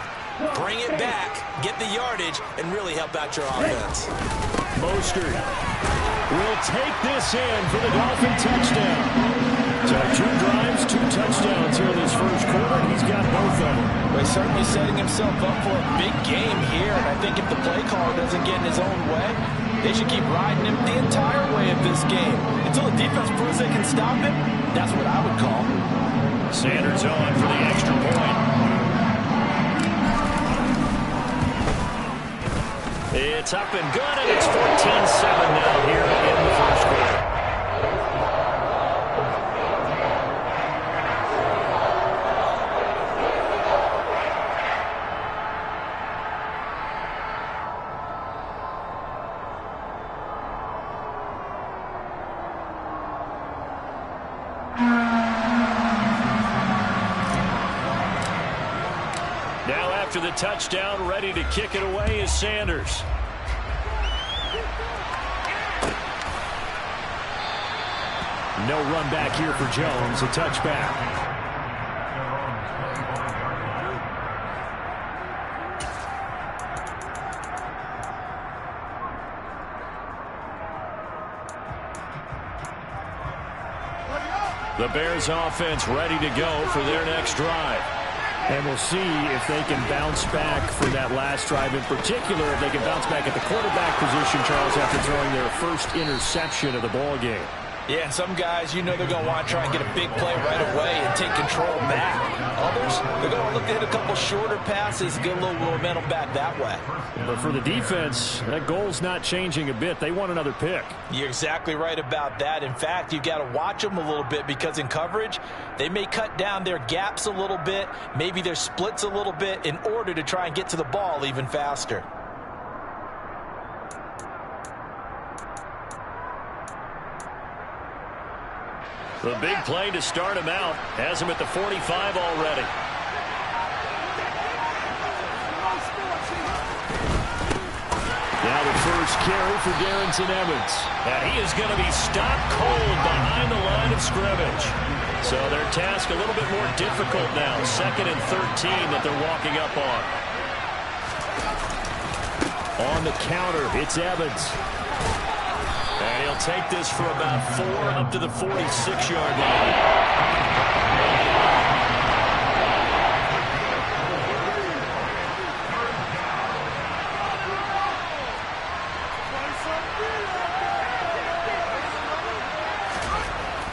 Bring it back, get the yardage, and really help out your offense. Mostert will take this in for the Dolphin touchdown. So 2 drives, 2 touchdowns here in this first quarter. He's got both of them. Well, he's certainly setting himself up for a big game here. And I think if the play caller doesn't get in his own way, they should keep riding him the entire way of this game. Until the defense proves they can stop him, that's what I would call. Sanders on for the extra point. It's up and good, and it's 14-7 now here in the first quarter. Now after the touchdown, ready to kick it away is Sanders. No run back here for Jones, a touchback. The Bears offense ready to go for their next drive. And we'll see if they can bounce back for that last drive. In particular, if they can bounce back at the quarterback position, Charles, after throwing their first interception of the ball game. Yeah, some guys, you know they're going to want to try and get a big play right away and take control back. Others, they're going to look to hit a couple shorter passes, get a little momentum back that way. But for the defense, that goal's not changing a bit. They want another pick. You're exactly right about that. In fact, you got to watch them a little bit because in coverage, they may cut down their gaps a little bit, maybe their splits a little bit in order to try and get to the ball even faster. The big play to start him out has him at the 45 already. Now the first carry for Darrynton Evans. And he is going to be stopped cold behind the line of scrimmage. So their task a little bit more difficult now. 2nd and 13 that they're walking up on. On the counter, it's Evans. And he'll take this for about 4 up to the 46-yard line.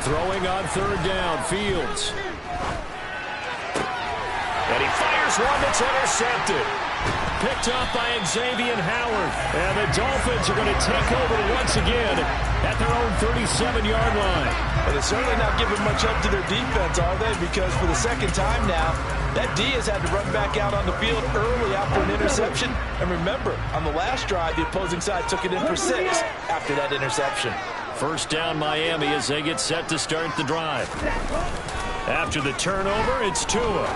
Throwing on 3rd down, Fields. And he fires one that's intercepted. Picked up by Xavier Howard. And the Dolphins are going to take over once again at their own 37-yard line. And they're certainly not giving much up to their defense, are they? Because for the second time now, that D has had to run back out on the field early after an interception. And remember, on the last drive, the opposing side took it in for 6 after that interception. First down Miami as they get set to start the drive. After the turnover, it's Tua.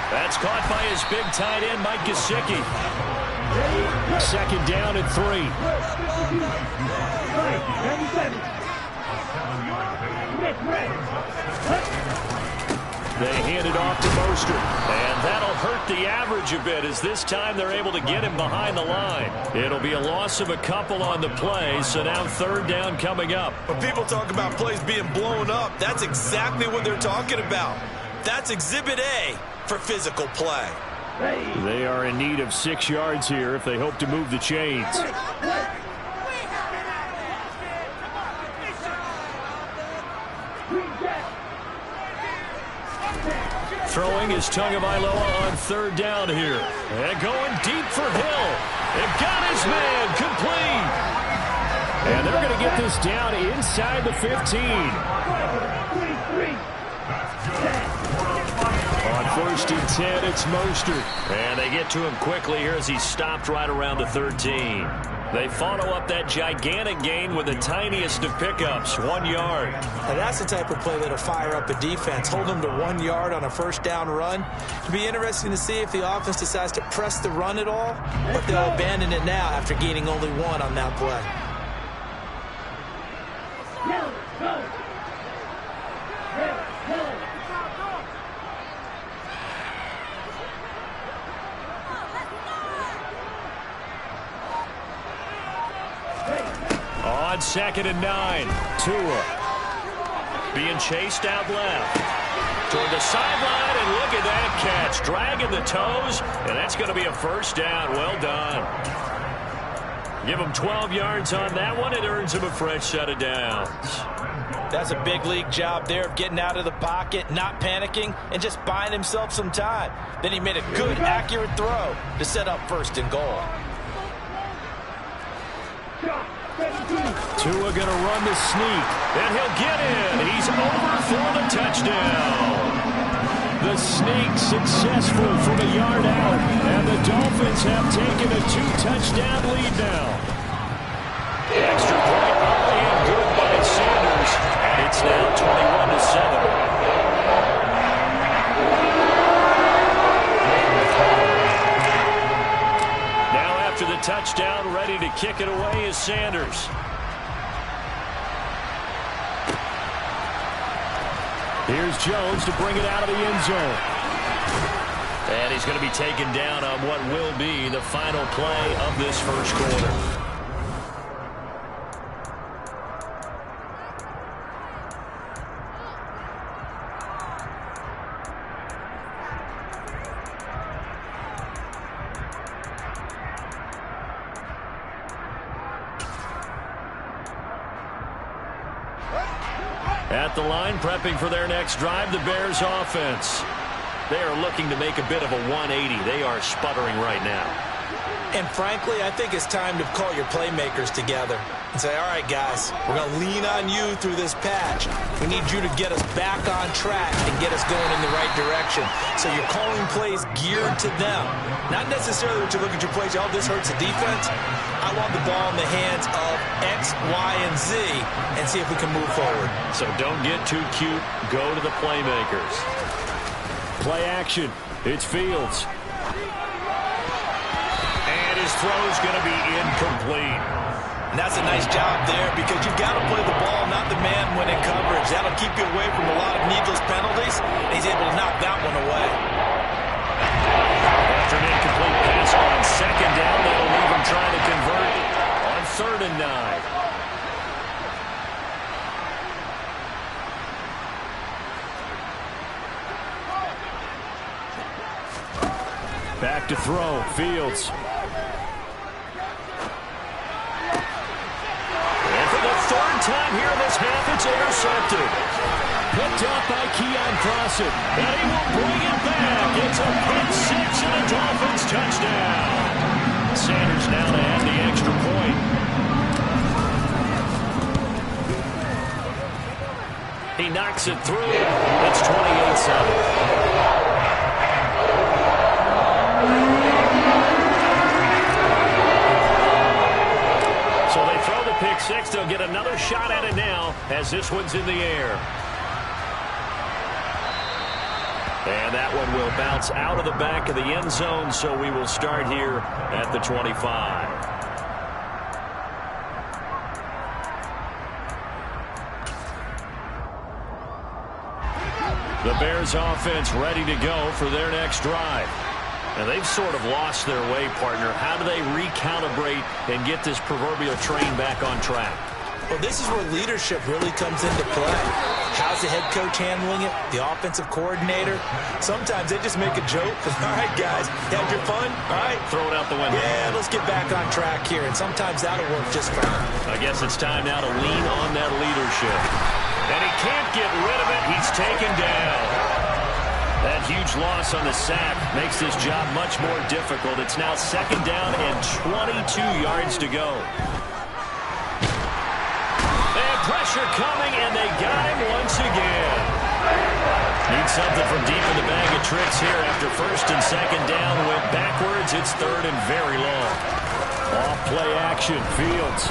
That's caught by his big tight end, Mike Gesicki. 2nd down and 3. They hand it off to Mostert. And that'll hurt the average a bit as this time they're able to get him behind the line. It'll be a loss of a couple on the play, so now 3rd down coming up. When people talk about plays being blown up, that's exactly what they're talking about. That's Exhibit A for physical play. They are in need of 6 yards here if they hope to move the chains. Throwing is Tagovailoa on 3rd down here. And going deep for Hill. And got his man complete. And they're going to get this down inside the 15. On 1st and 10, it's Mostert. And they get to him quickly here as he stopped right around the 13. They follow up that gigantic gain with the tiniest of pickups, 1 yard. Now that's the type of play that'll fire up a defense. Hold them to 1 yard on a first down run. It'll be interesting to see if the offense decides to press the run at all, or if they'll abandon it now after gaining only 1 on that play. On 2nd and 9, Tua being chased out left toward the sideline, and look at that catch, dragging the toes, and that's going to be a first down. Well done. Give him 12 yards on that one. It earns him a fresh set of downs. That's a big league job there of getting out of the pocket, not panicking, and just buying himself some time. Then he made a good, accurate throw to set up 1st and goal. Tua going to run the sneak. And he'll get in. He's over for the touchdown. The sneak successful from a yard out. And the Dolphins have taken a 2-touchdown lead now. Extra point early and good by Sanders. And it's now 21-7. To the touchdown, ready to kick it away is Sanders. Here's Jones to bring it out of the end zone. And he's going to be taken down on what will be the final play of this first quarter. At the line, prepping for their next drive, the Bears offense. They are looking to make a bit of a 180. They are sputtering right now. And frankly, I think it's time to call your playmakers together and say, all right, guys, we're going to lean on you through this patch. We need you to get us back on track and get us going in the right direction. So you're calling plays geared to them. Not necessarily what you look at your plays, oh, this hurts the defense. I want the ball in the hands of X, Y, and Z and see if we can move forward. So don't get too cute. Go to the playmakers. Play action. It's Fields. His throw's going to be incomplete. And that's a nice job there because you've got to play the ball, not the man when in coverage. That'll keep you away from a lot of needless penalties. And he's able to knock that one away. After an incomplete pass on second down, that'll leave him trying to convert on 3rd and 9. Back to throw. Fields. Time here in this half, it's intercepted. Picked up by Keon Crossen, and he will bring it back. It's a pick 6 and a Dolphins touchdown. Sanders now to add the extra point. He knocks it through. It's 28-7. Pick 6, they'll get another shot at it now as this one's in the air. And that one will bounce out of the back of the end zone, so we will start here at the 25. The Bears offense ready to go for their next drive. And they've sort of lost their way, partner. How do they recalibrate and get this proverbial train back on track? Well, this is where leadership really comes into play. How's the head coach handling it? The offensive coordinator? Sometimes they just make a joke. All right, guys, you had your fun? All right. Throw it out the window. Yeah, let's get back on track here. And sometimes that'll work just fine. I guess it's time now to lean on that leadership. And he can't get rid of it. He's taken down. That huge loss on the sack makes this job much more difficult. It's now 2nd down and 22 yards to go. And pressure coming, and they got him once again. Need something from deep in the bag of tricks here after 1st and 2nd down. Went backwards. It's 3rd and very long. Off play action. Fields.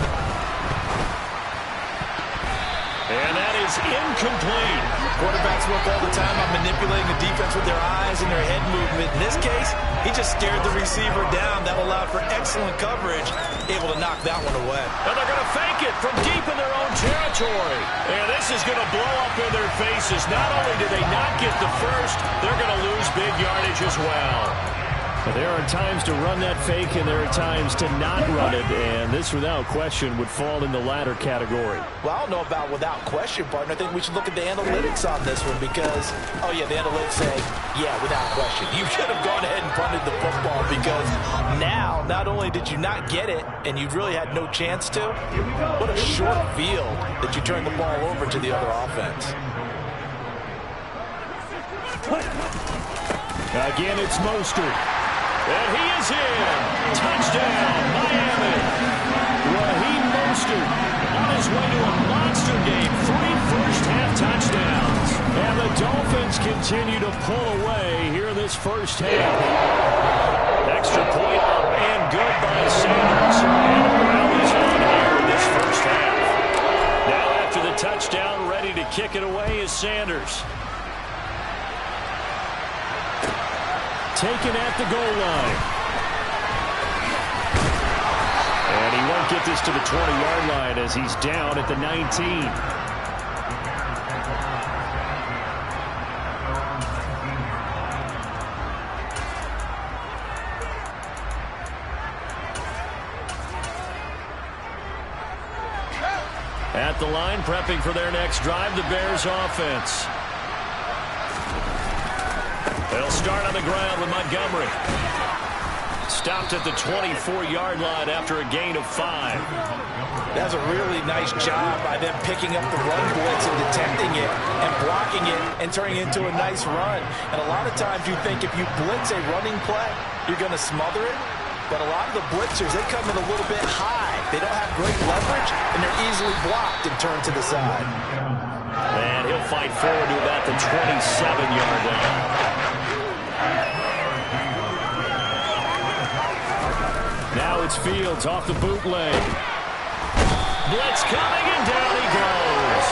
And that is incomplete. Quarterbacks work all the time on manipulating the defense with their eyes and their head movement. In this case, he just scared the receiver down. That allowed for excellent coverage, able to knock that one away. And they're going to fake it from deep in their own territory. And this is going to blow up in their faces. Not only do they not get the first, they're going to lose big yardage as well. There are times to run that fake, and there are times to not run it, and this, without question, would fall in the latter category. Well, I don't know about without question, partner. I think we should look at the analytics on this one because, oh, yeah, the analytics say, yeah, without question. You should have gone ahead and punted the football because now, not only did you not get it, and you really had no chance to, what a short field that you turned the ball over to the other offense. Again, it's Mostert. And he is in. Touchdown, Miami. Raheem Mostert on his way to a monster game. 3 first-half touchdowns. And the Dolphins continue to pull away here this first half. Extra point up and good by Sanders. And the rally's on here in this first half. Now after the touchdown, ready to kick it away is Sanders. Taken at the goal line. And he won't get this to the 20-yard line as he's down at the 19. At the line, prepping for their next drive, the Bears offense. They'll start on the ground with Montgomery. Stopped at the 24-yard line after a gain of 5. That was a really nice job by them picking up the run blitz and detecting it and blocking it and turning it into a nice run. And a lot of times you think if you blitz a running play, you're going to smother it. But a lot of the blitzers, they come in a little bit high. They don't have great leverage, and they're easily blocked and turned to the side. And he'll fight forward to about the 27-yard line. Now it's Fields off the bootleg. Blitz coming, and down he goes.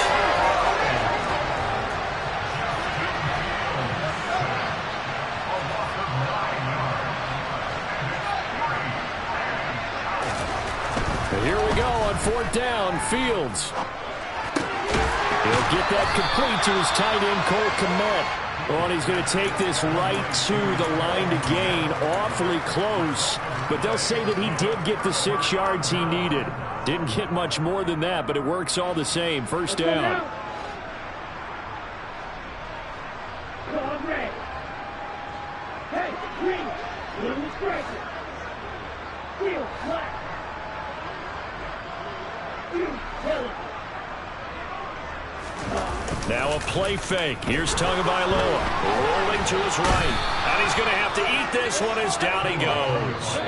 Here we go on 4th down. Fields. He'll get that complete to his tight end, Cole Kmet. Oh, and he's going to take this right to the line to gain. Awfully close. But they'll say that he did get the 6 yards he needed. Didn't get much more than that, but it works all the same. 1st down. Hey, green, little striker. Field, black. Now a play fake. Here's Tagovailoa rolling to his right. And he's going to have to eat this one as down he goes.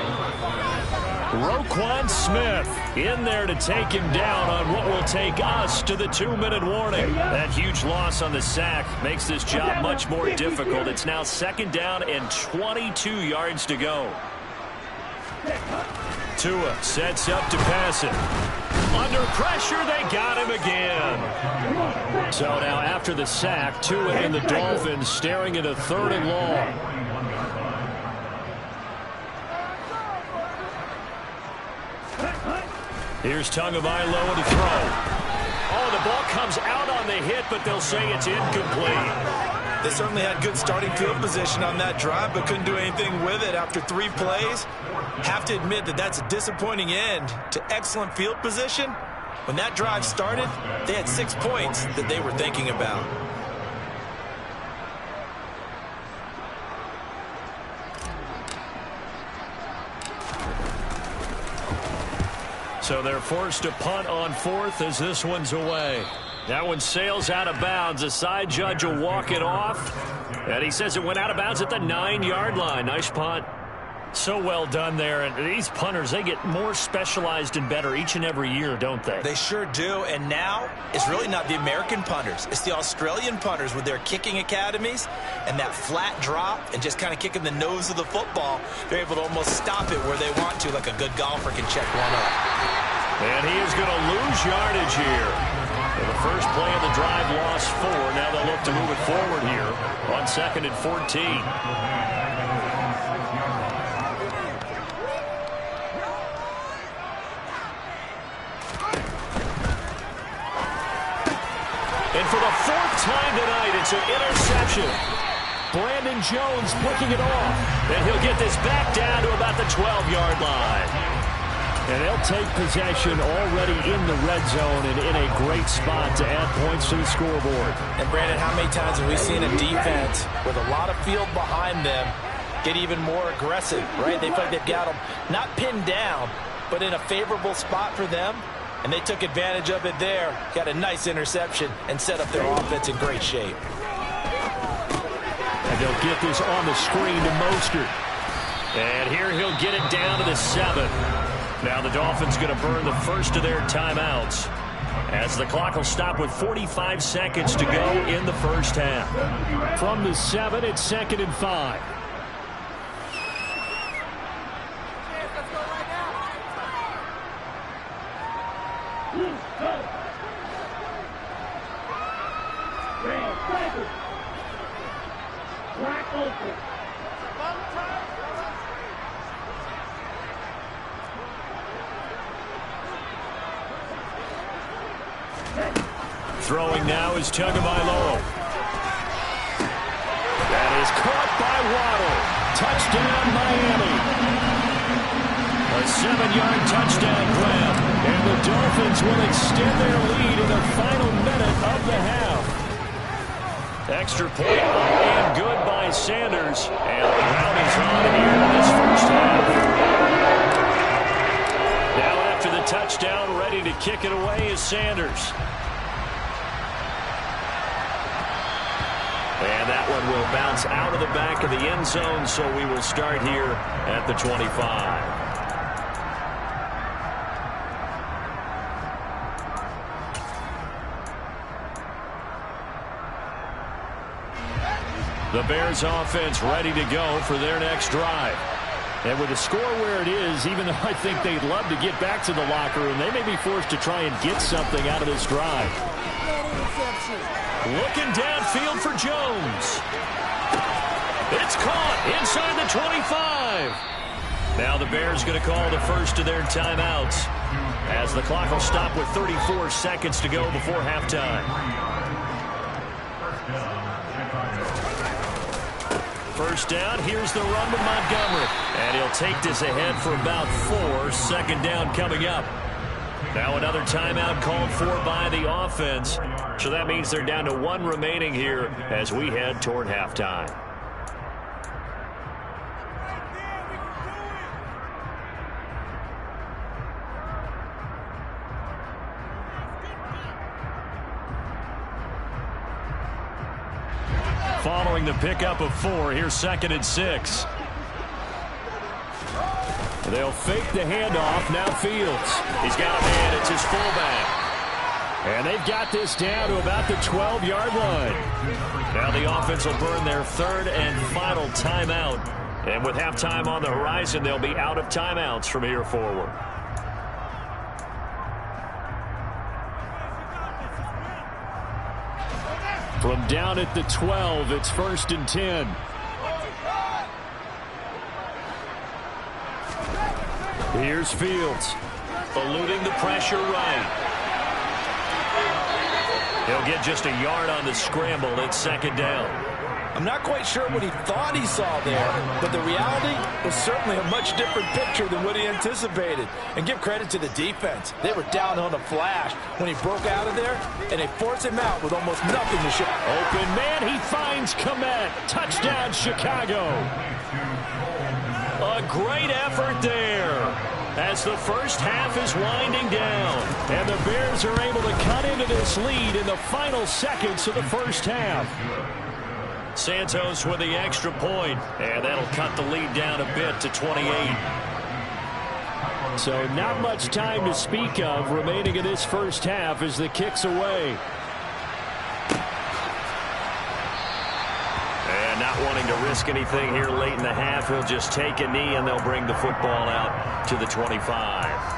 Roquan Smith in there to take him down on what will take us to the 2-minute warning. That huge loss on the sack makes this job much more difficult. It's now 2nd down and 22 yards to go. Tua sets up to pass it. Under pressure, they got him again. So now after the sack, Tua and the Dolphins staring at a 3rd and long. Here's Tagovailoa to throw. Oh, the ball comes out on the hit, but they'll say it's incomplete. They certainly had good starting field position on that drive, but couldn't do anything with it after 3 plays. Have to admit that that's a disappointing end to excellent field position. When that drive started, they had 6 points that they were thinking about. So they're forced to punt on 4th as this one's away. That one sails out of bounds. The side judge will walk it off. And he says it went out of bounds at the 9-yard line. Nice punt. So well done there. And these punters, they get more specialized and better each and every year, don't they? They sure do. And now it's really not the American punters. It's the Australian punters with their kicking academies and that flat drop and just kind of kicking the nose of the football. They're able to almost stop it where they want to, like a good golfer can check one up. And he is going to lose yardage here. So the first play of the drive lost 4. Now they'll look to move it forward here on 2nd and 14. And for the 4th time tonight, it's an interception. Brandon Jones picking it off. And he'll get this back down to about the 12-yard line. And they'll take possession already in the red zone and in a great spot to add points to the scoreboard. And, Brandon, how many times have we seen a defense with a lot of field behind them get even more aggressive, right? They feel like they've got them not pinned down, but in a favorable spot for them. And they took advantage of it there, got a nice interception, and set up their offense in great shape. And they'll get this on the screen to Mostert. And here he'll get it down to the 7. Now the Dolphins going to burn the first of their timeouts as the clock will stop with 45 seconds to go in the first half. From the 7, it's 2nd and 5. Throwing now is Tagovailoa. That is caught by Waddle. Touchdown, Miami. A 7-yard touchdown grab. And the Dolphins will extend their lead in the final minute of the half. Extra point and good by Sanders. And the Brownies on here in this first half. Now after the touchdown. Ready to kick it away is Sanders. And that one will bounce out of the back of the end zone, so we will start here at the 25. The Bears offense ready to go for their next drive. And with the score where it is, even though I think they'd love to get back to the locker room, they may be forced to try and get something out of this drive. Looking downfield for Jones. It's caught inside the 25. Now the Bears going to call the first of their timeouts as the clock will stop with 34 seconds to go before halftime. First down, here's the run with Montgomery. And he'll take this ahead for about 4. Second down coming up. Now another timeout called for by the offense. So that means they're down to 1 remaining here as we head toward halftime. Following the pickup of 4, here's 2nd and 6. They'll fake the handoff. Now Fields. He's got a man. It's his fullback. And they've got this down to about the 12-yard line. Now the offense will burn their 3rd and final timeout. And with halftime on the horizon, they'll be out of timeouts from here forward. From down at the 12, it's 1st and 10. Here's Fields. Eluding the pressure right. He'll get just a yard on the scramble. It's 2nd down. I'm not quite sure what he thought he saw there, but the reality was certainly a much different picture than what he anticipated. And give credit to the defense. They were down on a flash when he broke out of there, and they forced him out with almost nothing to show. Open man, he finds Kmet. Touchdown, Chicago. A great effort there as the first half is winding down. And the Bears are able to cut into this lead in the final seconds of the first half. Santos with the extra point, and that'll cut the lead down a bit to 28. So not much time to speak of remaining in this first half as the kick's away. And not wanting to risk anything here late in the half, he'll just take a knee and they'll bring the football out to the 25.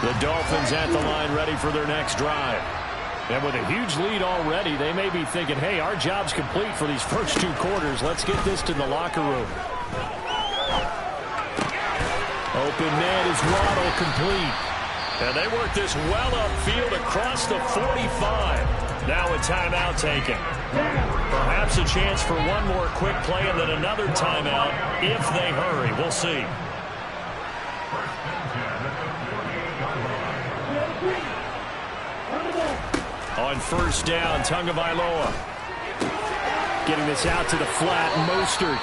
The Dolphins at the line ready for their next drive. And with a huge lead already, they may be thinking, hey, our job's complete for these first 2 quarters. Let's get this to the locker room. Open man is Waddle, complete. And they work this well upfield across the 45. Now a timeout taken. Perhaps a chance for one more quick play and then another timeout if they hurry. We'll see. On first down, Tagovailoa. Getting this out to the flat, Mostert.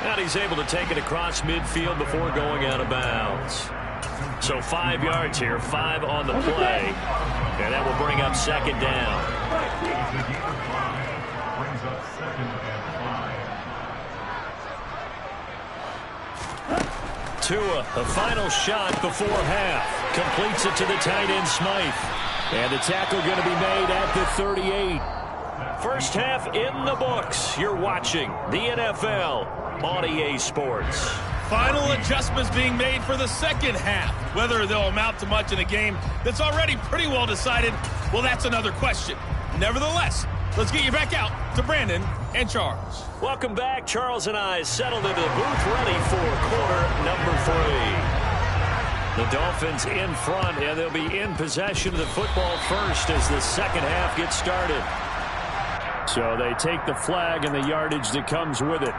And he's able to take it across midfield before going out of bounds. So 5 yards here, 5 on the play. And that will bring up 2nd down. Tua, the final shot before half. Completes it to the tight end, Smythe. And the tackle going to be made at the 38. First half in the books. You're watching the NFL on EA Sports. Final adjustments being made for the second half. Whether they'll amount to much in a game that's already pretty well decided, well, that's another question. Nevertheless, let's get you back out to Brandon and Charles. Welcome back. Charles and I settled into the booth ready for quarter number 3. The Dolphins in front, and they'll be in possession of the football first as the second half gets started. So they take the flag and the yardage that comes with it.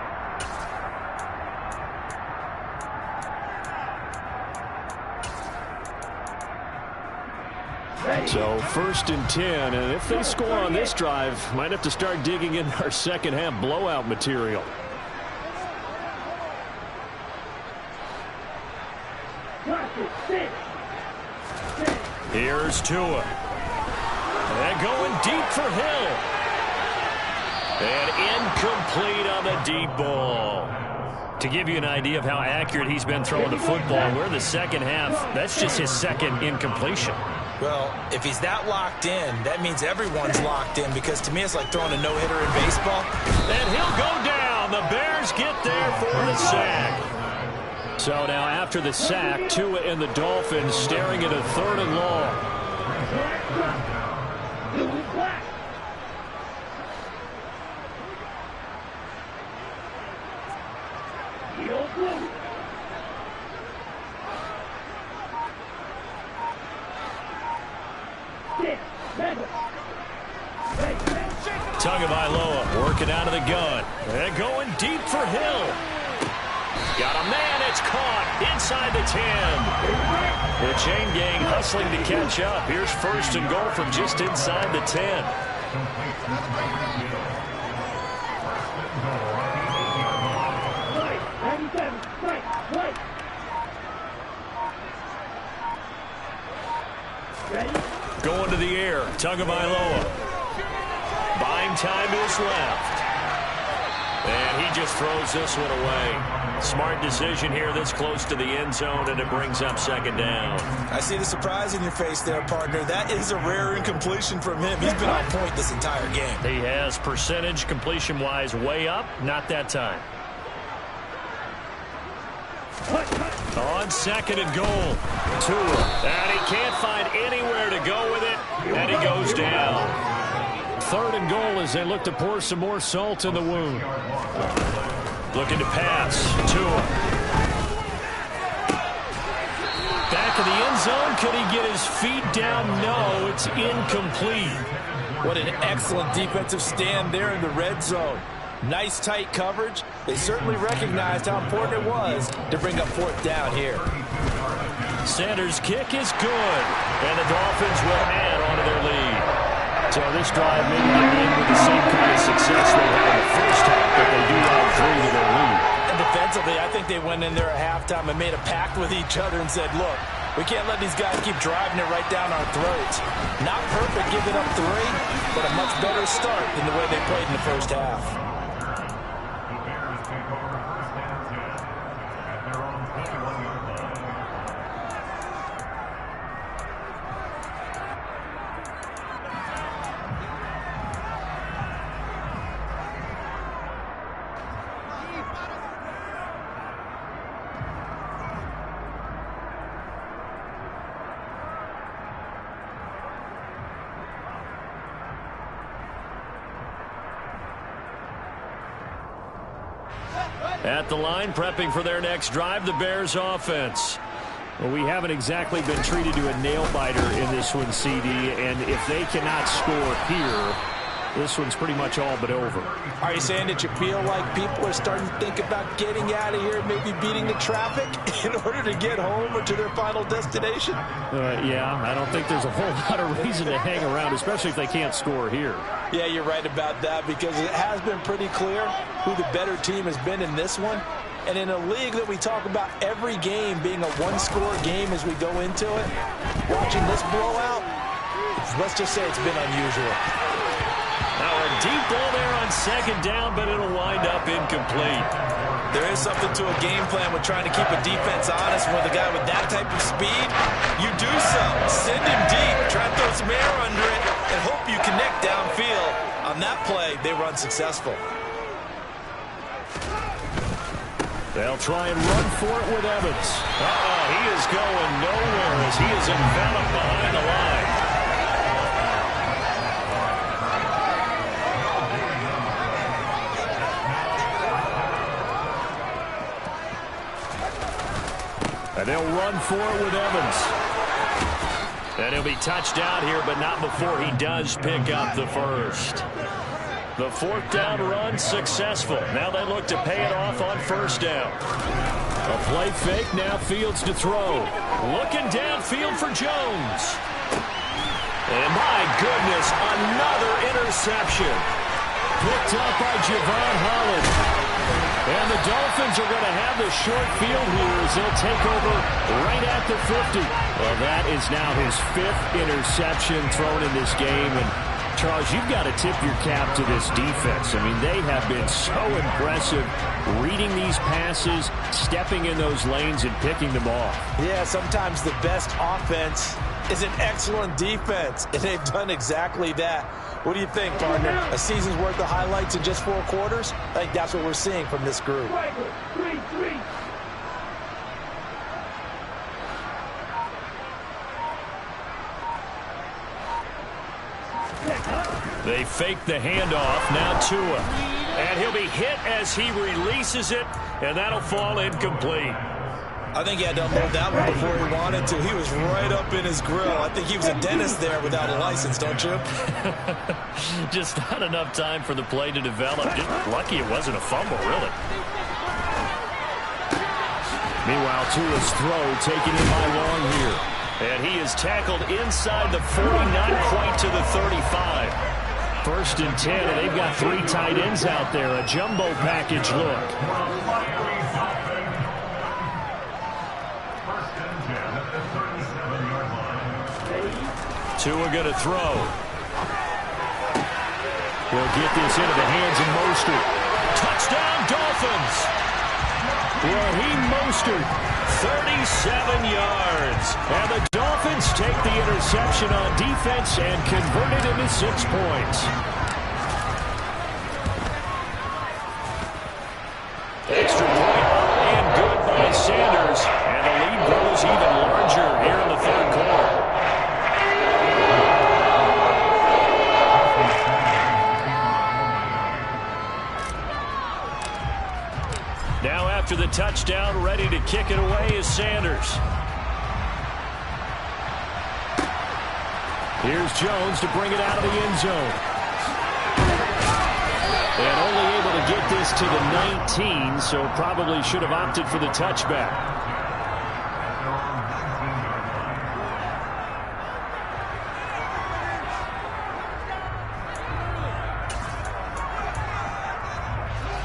So 1st and 10, and if they score on this drive, might have to start digging in our second half blowout material. Here's Tua. And going deep for Hill. And incomplete on the deep ball. To give you an idea of how accurate he's been throwing the football, we're in the second half. That's just his second incompletion. Well, if he's that locked in, that means everyone's locked in, because to me it's like throwing a no-hitter in baseball. And he'll go down. The Bears get there for the sack. So now after the sack, Tua and the Dolphins staring at a 3rd and long. Tagovailoa working out of the gun. And going deep for Hill. Got a man. It's caught inside the 10. The chain gang hustling to catch up. Here's 1st and goal from just inside the 10. Going to the air. Tagovailoa. Buying time to his left. And he just throws this one away. Smart decision here this close to the end zone, and it brings up 2nd down. I see the surprise in your face there, partner. That is a rare incompletion from him. He's been on point this entire game. He has percentage completion-wise way up. Not that time. On 2nd and goal. Tua. And he can't find anywhere to go with it. And he goes down. 3rd and goal as they look to pour some more salt in the wound. Looking to pass. Tua. Back in the end zone. Could he get his feet down? No, it's incomplete. What an excellent defensive stand there in the red zone. Nice tight coverage. They certainly recognized how important it was to bring up 4th down here. Sanders' kick is good. And the Dolphins will add on to their lead. So this drive maybe didn't end with the same kind of success they had in the first half, but they do add 3 to their lead. And defensively, I think they went in there at halftime and made a pact with each other and said, look, we can't let these guys keep driving it right down our throats. Not perfect giving up 3, but a much better start than the way they played in the first half. The Bears take over 1st and 10 at their own 21-yard line. At the line, prepping for their next drive, the Bears offense. Well, we haven't exactly been treated to a nail-biter in this one, CD, and if they cannot score here, this one's pretty much all but over. Are you saying that you feel like people are starting to think about getting out of here, maybe beating the traffic in order to get home or to their final destination? Yeah, I don't think there's a whole lot of reason to hang around, especially if they can't score here. Yeah, you're right about that, because it has been pretty clear who the better team has been in this one. And in a league that we talk about every game being a one-score game as we go into it, watching this blowout, let's just say it's been unusual. Now a deep ball there on 2nd down, but it'll wind up incomplete. There is something to a game plan with trying to keep a defense honest. With a guy with that type of speed, you do so. Send him deep, try to throw some air under it, and hope you connect downfield. On that play, they were unsuccessful. They'll try and run for it with Evans. He is going nowhere as he is enveloped behind the line. And they'll run for it with Evans. And he'll be touched out here, but not before he does pick up the first. The 4th down run successful. Now they look to pay it off on 1st down. A play fake, now Fields to throw. Looking downfield for Jones. And my goodness, another interception. Picked up by Javon Holland. And the Dolphins are going to have the short field here as they'll take over right at the 50. Well, that is now his 5th interception thrown in this game. And, Charles, you've got to tip your cap to this defense. I mean, they have been so impressive reading these passes, stepping in those lanes, and picking them off. Yeah, sometimes the best offense is an excellent defense, and they've done exactly that. What do you think, partner? A season's worth of highlights in just 4 quarters? I think that's what we're seeing from this group. They fake the handoff. Now Tua. And he'll be hit as he releases it, and that'll fall incomplete. I think he had to unload that one before he wanted to. He was right up in his grill. I think he was a dentist there without a license, don't you? Just not enough time for the play to develop. Just lucky it wasn't a fumble, really. Meanwhile, Tua's throw taken in by Long here. And he is tackled inside the 40, not quite to the 35. 1st and 10, and they've got 3 tight ends out there. A jumbo package look. Tua going to throw. He'll get this into the hands of Mostert. Touchdown, Dolphins! Raheem Mostert, 37 yards. And the Dolphins take the interception on defense and convert it into 6 points. Extra point and good by Sanders. And the lead grows even larger here in the 3rd quarter. Now after the touchdown, ready to kick it away is Sanders. Here's Jones to bring it out of the end zone. And only able to get this to the 19, so probably should have opted for the touchback.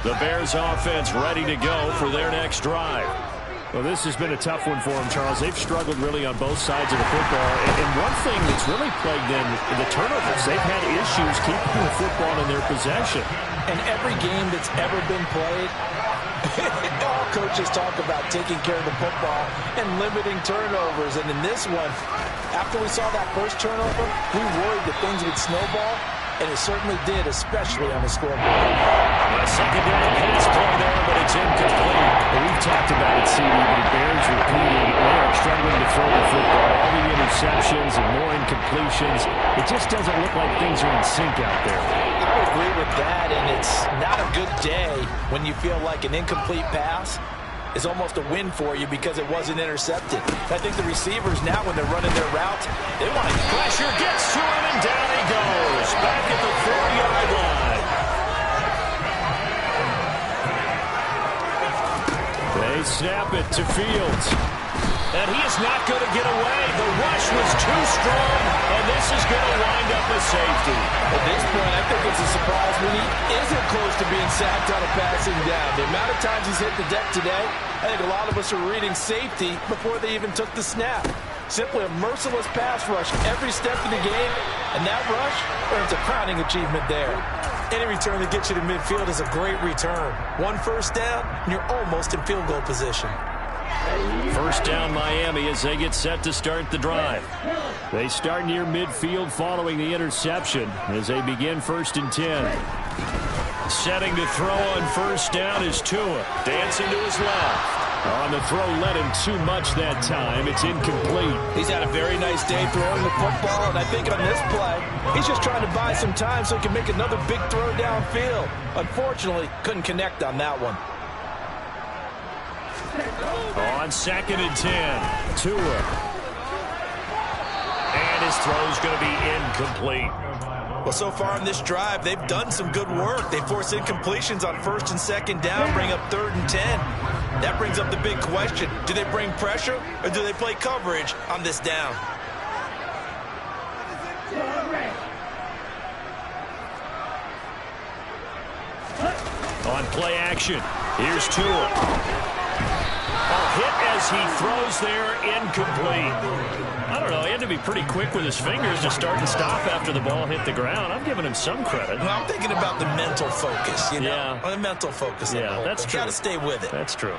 The Bears offense ready to go for their next drive. Well, this has been a tough one for them, Charles. They've struggled really on both sides of the football. And one thing that's really plagued them, the turnovers. They've had issues keeping the football in their possession. And every game that's ever been played, all coaches talk about taking care of the football and limiting turnovers. And in this one, after we saw that first turnover, we worried that things would snowball. And it certainly did, especially on the scoreboard. A second down pass play there, but it's incomplete. Well, we've talked about it, CD, but the Bears repeating. They are struggling to throw the football. All the interceptions and more incompletions. It just doesn't look like things are in sync out there. I would agree with that, and it's not a good day when you feel like an incomplete pass is almost a win for you because it wasn't intercepted. I think the receivers now, when they're running their routes, they want to... Pressure gets to him, and down he goes. Back at the 4-yard line. They snap it to Fields. And he is not going to get away. The rush was too strong, and this is going to wind up a safety. At this point, I think it's a surprise when he isn't close to being sacked on a passing down. The amount of times he's hit the deck today, I think a lot of us are reading safety before they even took the snap. Simply a merciless pass rush every step of the game, and that rush earns a crowning achievement there. Any return that gets you to midfield is a great return. 1 first down, and you're almost in field goal position. First down Miami as they get set to start the drive. They start near midfield following the interception as they begin 1st and 10. Setting to throw on first down is Tua. Dancing to his left. On the throw, led him too much that time. It's incomplete. He's had a very nice day throwing the football, and I think on this play, he's just trying to buy some time so he can make another big throw downfield. Unfortunately, couldn't connect on that one. On 2nd and 10, Tua. And his throw's going to be incomplete. Well, so far in this drive, they've done some good work. They force incompletions on 1st and 2nd down, bring up 3rd and 10. That brings up the big question. Do they bring pressure, or do they play coverage on this down? On play action, Here's Tua. A hit as he throws there, incomplete. I don't know, he had to be pretty quick with his fingers to start and stop after the ball hit the ground. I'm giving him some credit. Well, I'm thinking about the mental focus, you know? Yeah. The mental focus. Yeah, that's true. Got to stay with it. That's true.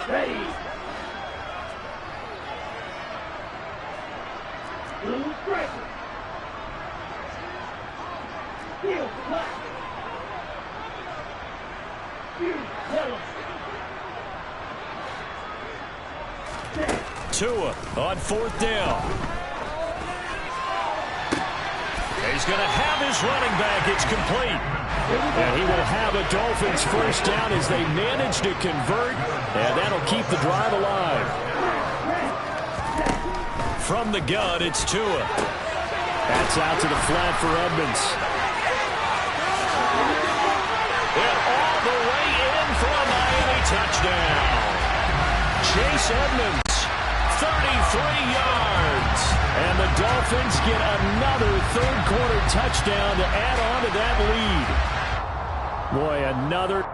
Ready. Blue striker. Field black. Field yellow. Tua on 4th down. He's going to have his running back. It's complete. And he will have a Dolphins first down as they manage to convert, and that'll keep the drive alive. From the gun, it's Tua. That's out to the flat for Edmonds. And all the way in for a Miami touchdown. Chase Edmonds, 33 yards. And the Dolphins get another third-quarter touchdown to add on to that lead. Boy, another...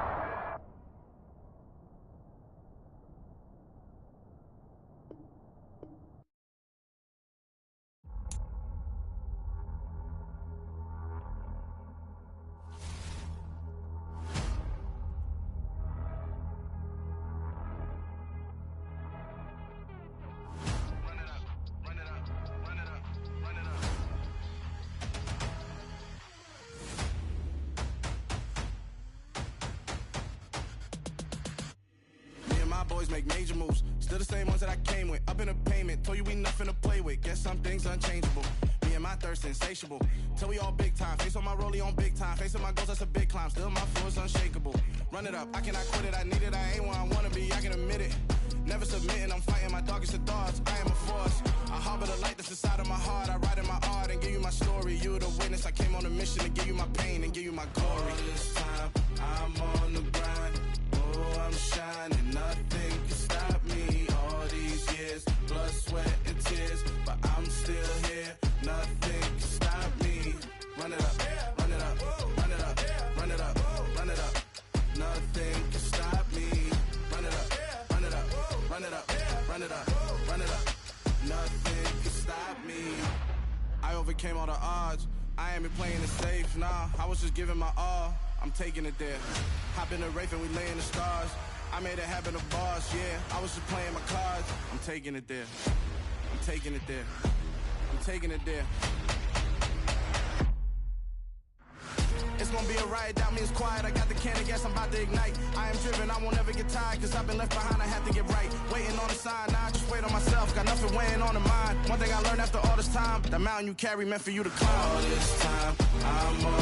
Boys make major moves, still the same ones that I came with. Up in a payment, told you we nothing to play with. Guess some things unchangeable. Me and my thirst insatiable. Till we all big time. Face on my rollie on big time. Facing my goals, that's a big climb. Still my flow is unshakable. Run it up, I cannot quit it. I need it, I ain't where I wanna be. I can admit it. Never submitting, I'm fighting my darkest of thoughts. I am a force. I harbor the light that's inside of my heart. I write in my art and give you my story. You the witness. I came on a mission to give you my pain and give you my glory. All this time, I'm on the grind. Oh, I'm shining. Nothing can stop me. All these years, blood, sweat, and tears. But I'm still here. Nothing can stop me. Run it up, run it up, run it up, run it up, run it up. Nothing can stop me. Run it up, run it up, run it up, run it up, run it up. Nothing can stop me. I overcame all the odds. I ain't been playing it safe, nah. I was just giving my all. I'm taking it there. Hop in the Wraith and we lay in the stars. I made it happen to boss, yeah. I was just playing my cards. I'm taking it there. I'm taking it there. I'm taking it there. It's gonna be a riot, that means quiet. I got the can of gas, I'm about to ignite. I am driven, I won't ever get tired, cause I've been left behind, I have to get right. Waiting on the sign, now I just wait on myself. Got nothing weighing on the mind. One thing I learned after all this time, the mountain you carry meant for you to climb. All this time, I'm on